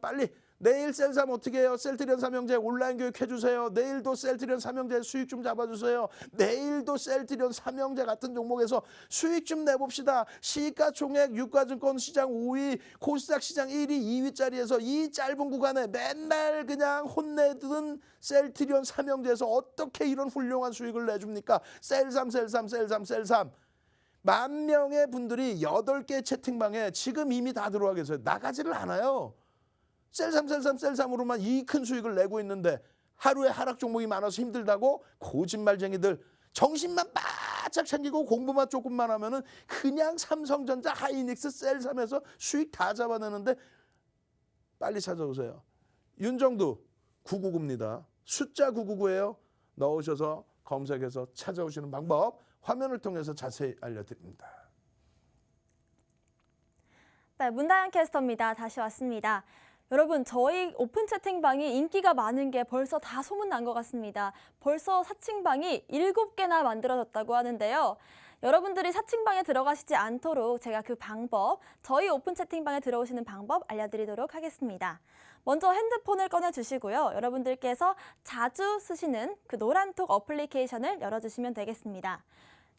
빨리. 내일 셀삼 어떻게 해요? 셀트리온 삼형제 온라인 교육 해주세요. 내일도 셀트리온 삼형제 수익 좀 잡아주세요. 내일도 셀트리온 삼형제 같은 종목에서 수익 좀 내봅시다. 시가총액 유가증권 시장 5위, 코스닥 시장 1위, 2위짜리에서 이 짧은 구간에 맨날 그냥 혼내든 셀트리온 삼형제에서 어떻게 이런 훌륭한 수익을 내줍니까? 셀삼. 10,000명의 분들이 8개 채팅방에 지금 이미 다 들어와 계세요. 나가지를 않아요. 셀삼으로만 이 큰 수익을 내고 있는데 하루에 하락 종목이 많아서 힘들다고 거짓말쟁이들 정신만 바짝 챙기고 공부만 조금만 하면은 그냥 삼성전자, 하이닉스, 셀삼에서 수익 다 잡아내는데 빨리 찾아오세요. 윤정두 999입니다. 숫자 999예요. 넣으셔서 검색해서 찾아오시는 방법 화면을 통해서 자세히 알려드립니다. 네, 문다연 캐스터입니다. 다시 왔습니다. 여러분, 저희 오픈 채팅방이 인기가 많은 게 벌써 다 소문난 것 같습니다. 벌써 사칭방이 7개나 만들어졌다고 하는데요. 여러분들이 사칭방에 들어가시지 않도록 제가 그 방법, 저희 오픈 채팅방에 들어오시는 방법 알려드리도록 하겠습니다. 먼저 핸드폰을 꺼내주시고요. 여러분들께서 자주 쓰시는 그 노란톡 어플리케이션을 열어주시면 되겠습니다.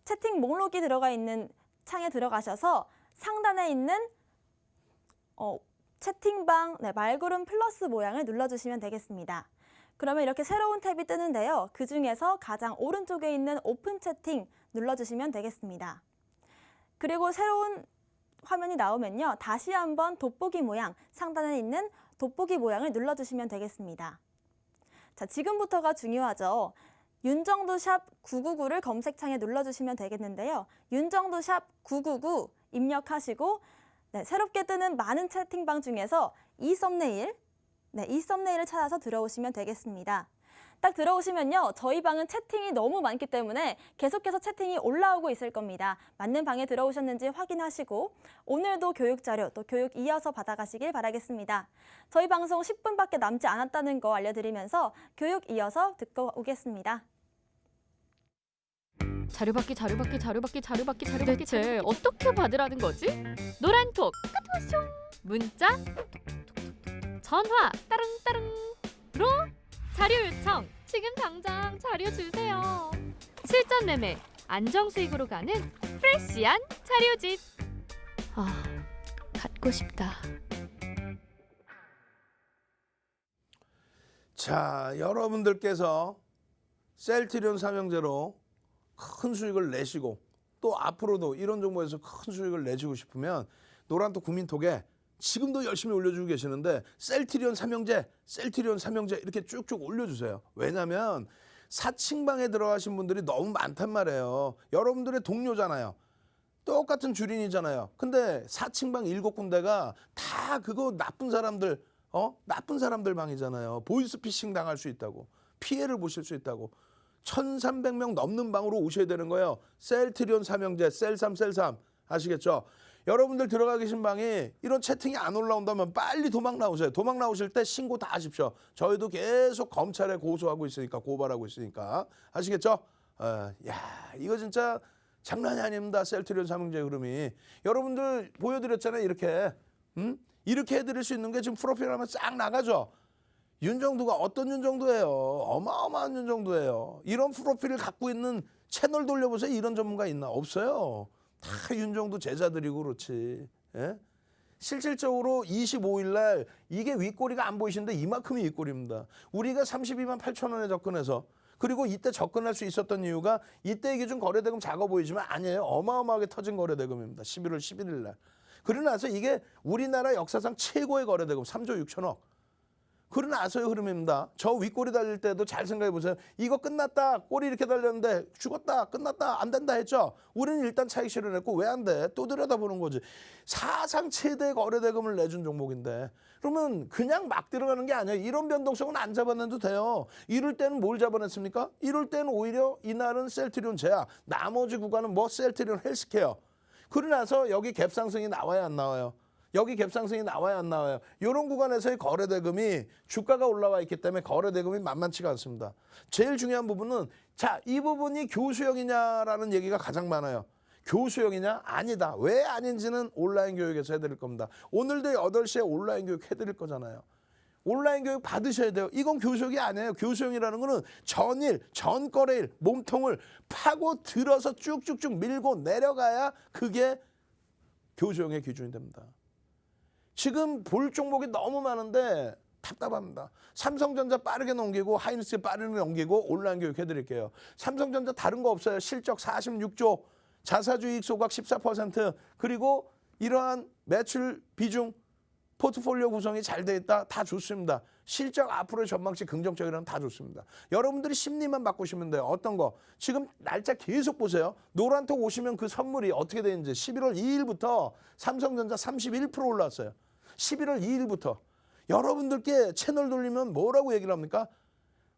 채팅 목록이 들어가 있는 창에 들어가셔서 상단에 있는 채팅방 말구름 플러스 모양을 눌러주시면 되겠습니다. 그러면 이렇게 새로운 탭이 뜨는데요. 그 중에서 가장 오른쪽에 있는 오픈 채팅 눌러주시면 되겠습니다. 그리고 새로운 화면이 나오면요. 다시 한번 돋보기 모양, 상단에 있는 돋보기 모양을 눌러주시면 되겠습니다. 자, 지금부터가 중요하죠. 윤정두 샵 999를 검색창에 눌러주시면 되겠는데요. 윤정두 샵 999 입력하시고 새롭게 뜨는 많은 채팅방 중에서 이 썸네일을 찾아서 들어오시면 되겠습니다. 딱 들어오시면요. 저희 방은 채팅이 너무 많기 때문에 계속해서 채팅이 올라오고 있을 겁니다. 맞는 방에 들어오셨는지 확인하시고 오늘도 교육 자료 또 교육 이어서 받아가시길 바라겠습니다. 저희 방송 10분밖에 남지 않았다는 거 알려드리면서 교육 이어서 듣고 오겠습니다. 자료받기 대체 어떻게 받으라는 거지? 노란톡 까투쇼 문자 톡톡톡톡 전화 따릉따릉로 자료 요청 지금 당장 자료 주세요. 실전 매매 안정 수익으로 가는 프레시한 자료집. 갖고 싶다. 자, 여러분들께서 셀트리온 삼형제로 큰 수익을 내시고 또 앞으로도 이런 정보에서 큰 수익을 내시고 싶으면 노란톡 국민톡에 지금도 열심히 올려주고 계시는데 셀트리온 삼형제 이렇게 쭉쭉 올려주세요. 왜냐하면 사칭방에 들어가신 분들이 너무 많단 말이에요. 여러분들의 동료잖아요. 똑같은 주린이잖아요. 근데 사칭방 7군데가 다 그거 나쁜 사람들 방이잖아요. 보이스피싱 당할 수 있다고. 피해를 보실 수 있다고. 1,300명 넘는 방으로 오셔야 되는 거예요. 셀트리온 삼형제, 셀삼 아시겠죠? 여러분들 들어가 계신 방에 이런 채팅이 안 올라온다면 빨리 도망 나오세요. 도망 나오실 때 신고 다 하십시오. 저희도 계속 검찰에 고소하고 있으니까, 고발하고 있으니까. 아시겠죠? 야, 이거 진짜 장난이 아닙니다. 셀트리온 삼형제 흐름이. 여러분들 보여드렸잖아요. 이렇게. 이렇게 해드릴 수 있는 게 지금 프로필 하면 싹 나가죠. 윤정도가 어떤 윤정도예요? 어마어마한 윤정도예요. 이런 프로필을 갖고 있는 채널 돌려보세요. 이런 전문가 있나? 없어요. 다 윤정도 제자들이고 그렇지. 예? 실질적으로 25일 날 이게 윗꼬리가 안 보이시는데 이만큼이 윗꼬리입니다. 우리가 32만 8천 원에 접근해서 그리고 이때 접근할 수 있었던 이유가 이때 기준 거래대금 작아 보이지만 아니에요. 어마어마하게 터진 거래대금입니다. 11월 11일 날. 그러고 나서 이게 우리나라 역사상 최고의 거래대금 3조 6천억. 그러고 나서의 흐름입니다. 저 윗꼬리 달릴 때도 잘 생각해 보세요. 이거 끝났다. 꼬리 이렇게 달렸는데 죽었다. 끝났다. 안 된다 했죠. 우리는 일단 차익 실현했고 왜 안 돼? 또 들여다보는 거지. 사상 최대 거래대금을 내준 종목인데 그러면 그냥 막 들어가는 게 아니에요. 이런 변동성은 안 잡아내도 돼요. 이럴 때는 뭘 잡아냈습니까? 이럴 때는 오히려 이날은 셀트리온 제야. 나머지 구간은 뭐 셀트리온 헬스케어. 그러고 나서 여기 갭상승이 나와야 안 나와요. 여기 갭상승이 나와야 안 나와요. 이런 구간에서의 거래대금이 주가가 올라와 있기 때문에 거래대금이 만만치가 않습니다. 제일 중요한 부분은 자, 이 부분이 교수형이냐라는 얘기가 가장 많아요. 교수형이냐? 아니다. 왜 아닌지는 온라인 교육에서 해드릴 겁니다. 오늘도 8시에 온라인 교육 해드릴 거잖아요. 온라인 교육 받으셔야 돼요. 이건 교수형이 아니에요. 교수형이라는 거는 전일, 전거래일, 몸통을 파고 들어서 쭉쭉쭉 밀고 내려가야 그게 교수형의 기준이 됩니다. 지금 볼 종목이 너무 많은데 답답합니다. 삼성전자 빠르게 넘기고 하이닉스 빠르게 넘기고 온라인 교육 해드릴게요. 삼성전자 다른 거 없어요. 실적 46조, 자사주익 소각 14%, 그리고 이러한 매출 비중, 포트폴리오 구성이 잘 돼 있다. 다 좋습니다. 실적 앞으로의 전망치 긍정적이라면 다 좋습니다. 여러분들이 심리만 바꾸시면 돼요. 어떤 거? 지금 날짜 계속 보세요. 노란톡 오시면 그 선물이 어떻게 되는지 11월 2일부터 삼성전자 31% 올랐어요. 11월 2일부터. 여러분들께 채널 돌리면 뭐라고 얘기를 합니까?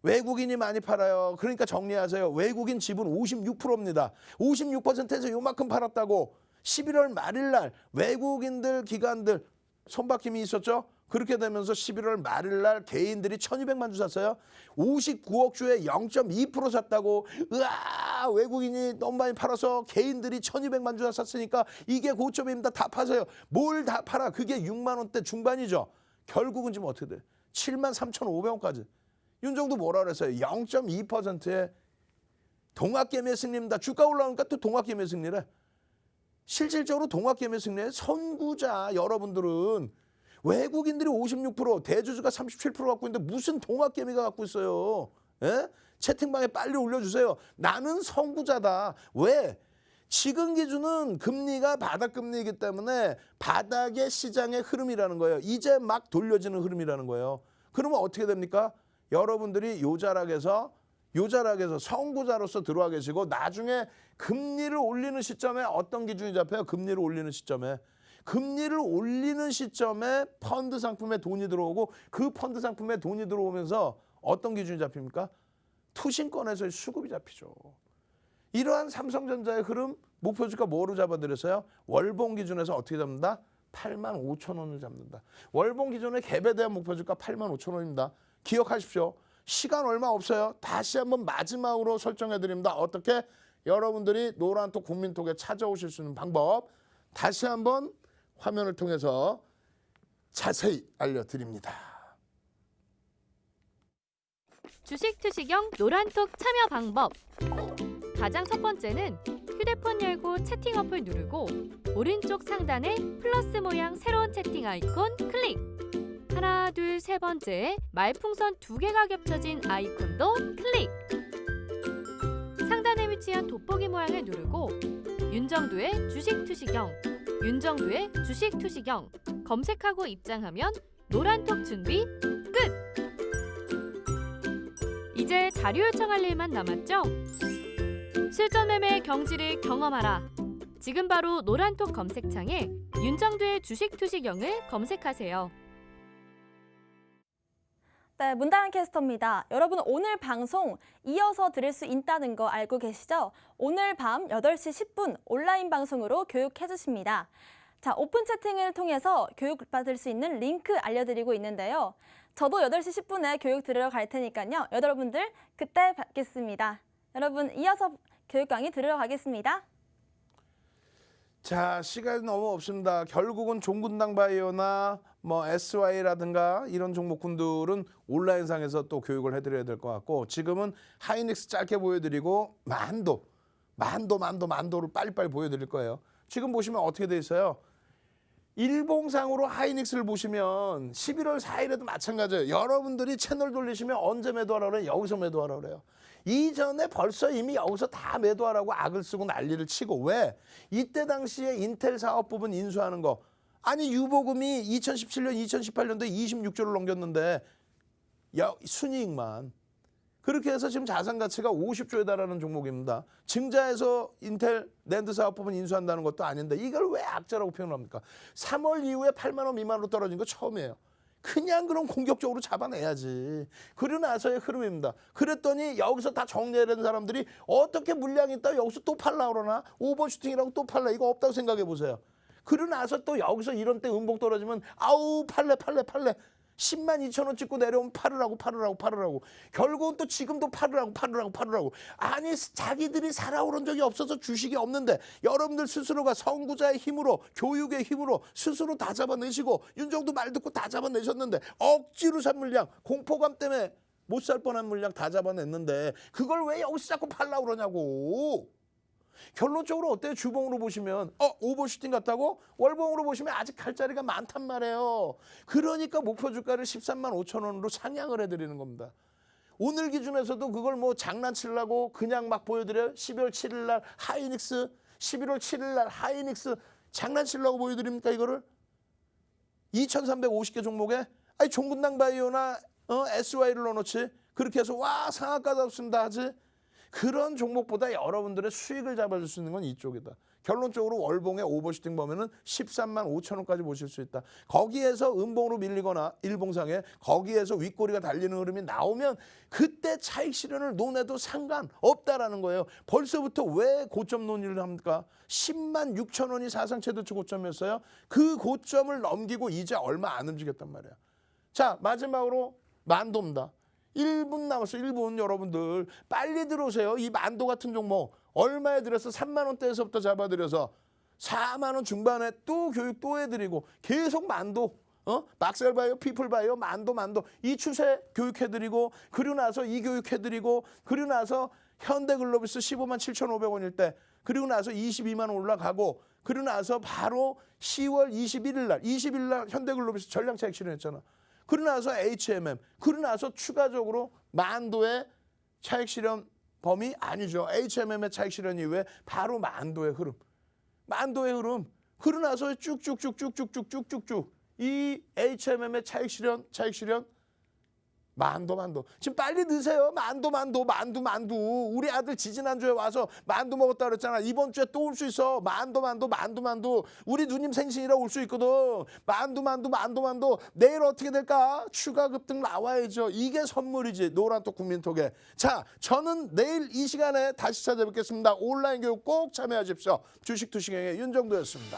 외국인이 많이 팔아요. 그러니까 정리하세요. 외국인 지분 56%입니다. 56%에서 요만큼 팔았다고 11월 말일 날 외국인들 기관들 손바뀜이 있었죠. 그렇게 되면서 11월 말일 날 개인들이 1,200만 주 샀어요. 59억 주에 0.2% 샀다고. 으아, 외국인이 너무 많이 팔아서 개인들이 1,200만 주 샀으니까 이게 고점입니다. 다 파세요. 뭘 다 팔아? 그게 6만 원대 중반이죠. 결국은 지금 어떻게 돼? 7만 3,500원까지. 윤정도 뭐라 그랬어요? 0.2%의 동학개미의 승리입니다. 주가 올라오니까 또 동학개미의 승리래. 실질적으로 동학개미의 승리의 선구자 여러분들은 외국인들이 56%, 대주주가 37% 갖고 있는데 무슨 동학개미가 갖고 있어요? 예? 채팅방에 빨리 올려주세요. 나는 선구자다. 왜? 지금 기준은 금리가 바닥금리이기 때문에 바닥의 시장의 흐름이라는 거예요. 이제 막 돌려지는 흐름이라는 거예요. 그러면 어떻게 됩니까? 여러분들이 요 자락에서 선구자로서 들어와 계시고 나중에 금리를 올리는 시점에 어떤 기준이 잡혀요? 금리를 올리는 시점에. 금리를 올리는 시점에 펀드 상품에 돈이 들어오고 그 펀드 상품에 돈이 들어오면서 어떤 기준이 잡힙니까? 투신권에서의 수급이 잡히죠. 이러한 삼성전자의 흐름 목표주가 뭐로 잡아드렸어요? 월봉 기준에서 어떻게 잡는다? 8만 5천 원을 잡는다. 월봉 기준의 갭에 대한 목표주가 8만 5천 원입니다. 기억하십시오. 시간 얼마 없어요. 다시 한번 마지막으로 설정해드립니다. 어떻게? 여러분들이 노란톡 국민톡에 찾아오실 수 있는 방법 다시 한번 화면을 통해서 자세히 알려드립니다. 주식 투시경 노란톡 참여 방법. 가장 첫 번째는 휴대폰 열고 채팅 어플 누르고 오른쪽 상단에 플러스 모양 새로운 채팅 아이콘 클릭. 하나, 둘, 세 번째에 말풍선 2개가 겹쳐진 아이콘도 클릭! 상단에 위치한 돋보기 모양을 누르고 윤정두의 주식 투시경, 윤정두의 주식 투시경 검색하고 입장하면 노란톡 준비 끝! 이제 자료 요청할 일만 남았죠? 실전 매매 경지를 경험하라. 지금 바로 노란톡 검색창에 윤정두의 주식 투시경을 검색하세요. 네, 문다연 캐스터입니다. 여러분 오늘 방송 이어서 들을 수 있다는 거 알고 계시죠? 오늘 밤 8시 10분 온라인 방송으로 교육해 주십니다. 자, 오픈 채팅을 통해서 교육받을 수 있는 링크 알려드리고 있는데요. 저도 8시 10분에 교육 들으러 갈 테니까요. 여러분들 그때 뵙겠습니다. 여러분 이어서 교육 강의 들으러 가겠습니다. 자, 시간이 너무 없습니다. 결국은 종군당 바이오나 뭐 SY라든가 이런 종목군들은 온라인상에서 또 교육을 해드려야 될 것 같고, 지금은 하이닉스 짧게 보여드리고 만도를 빨리빨리 보여드릴 거예요. 지금 보시면 어떻게 돼 있어요? 일봉상으로 하이닉스를 보시면 11월 4일에도 마찬가지예요. 여러분들이 채널 돌리시면 언제 매도하라고 그래요? 여기서 매도하라고 그래요. 이전에 벌써 이미 여기서 다 매도하라고 악을 쓰고 난리를 치고, 왜? 이때 당시에 인텔 사업 부분 인수하는 거, 아니 유보금이 2017년, 2018년도에 26조를 넘겼는데 순이익만. 그렇게 해서 지금 자산 가치가 50조에 달하는 종목입니다. 증자해서 인텔 낸드 사업 부분 인수한다는 것도 아닌데 이걸 왜 악재라고 표현합니까? 3월 이후에 8만 원 미만으로 떨어진 거 처음이에요. 그냥 그럼 공격적으로 잡아내야지. 그러고 나서의 흐름입니다. 그랬더니 여기서 다 정리해낸 사람들이 어떻게 물량이 있다 여기서 또 팔라 그러나, 오버슈팅이라고 또 팔라, 이거 없다고 생각해 보세요. 그러고 나서 또 여기서 이런 때 음봉 떨어지면 아우 팔래 10만 2천 원 찍고 내려오면 팔으라고. 결국은 또 지금도 팔으라고. 아니 자기들이 살아오른 적이 없어서 주식이 없는데 여러분들 스스로가 선구자의 힘으로, 교육의 힘으로 스스로 다 잡아내시고, 윤정도 말 듣고 다 잡아내셨는데 억지로 산 물량, 공포감 때문에 못 살 뻔한 물량 다 잡아냈는데 그걸 왜 여기서 자꾸 팔라고 그러냐고. 결론적으로 어때요? 주봉으로 보시면 오버슈팅 같다고? 월봉으로 보시면 아직 갈 자리가 많단 말이에요. 그러니까 목표 주가를 13만 5천 원으로 상향을 해드리는 겁니다. 오늘 기준에서도 그걸 뭐 장난치려고 그냥 막 보여드려요. 12월 7일 날 하이닉스, 11월 7일 날 하이닉스 장난치려고 보여드립니까 이거를? 2,350개 종목에 아니 종군당 바이오나 SY를 넣어놓지, 그렇게 해서 와 상한가 잡습니다 하지. 그런 종목보다 여러분들의 수익을 잡아줄 수 있는 건 이쪽이다. 결론적으로 월봉의 오버슈팅 보면은 13만 5천 원까지 보실 수 있다. 거기에서 음봉으로 밀리거나 일봉상에 거기에서 윗꼬리가 달리는 흐름이 나오면 그때 차익 실현을 논해도 상관없다라는 거예요. 벌써부터 왜 고점 논의를 합니까? 10만 6천 원이 사상 최대치 고점이었어요. 그 고점을 넘기고 이제 얼마 안 움직였단 말이야. 자, 마지막으로 만도입니다. 1분 남았어요. 1분. 여러분들 빨리 들어오세요. 이 만도 같은 종목 얼마에 들여서 3만 원대에서부터 잡아들여서 4만 원 중반에 또 교육 또 해드리고 계속 만도, 박셀바이오, 피플바이오, 만도 이 추세 교육해드리고, 그리고 나서 이 교육해드리고, 그리고 나서 현대글로비스 15만 7,500원일 때, 그리고 나서 22만 원 올라가고, 그리고 나서 바로 10월 21일 날 현대글로비스 전량차익 실현했잖아. 그러고 나서 HMM, 그러고 나서 추가적으로 만도의 차익 실현 범위 아니죠. HMM의 차익 실현 이후에 바로 만도의 흐름. 그러고 나서 쭉쭉쭉 이 HMM의 차익 실현 만도. 지금 빨리 드세요. 만두. 우리 아들 지지난주에 와서 만두 먹었다 그랬잖아. 이번 주에 또 올 수 있어. 만두. 우리 누님 생신이라 올 수 있거든. 만두. 내일 어떻게 될까? 추가 급등 나와야죠. 이게 선물이지. 노란톡 국민톡에. 자, 저는 내일 이 시간에 다시 찾아뵙겠습니다. 온라인 교육 꼭 참여하십시오. 주식 투시경의 윤정도였습니다.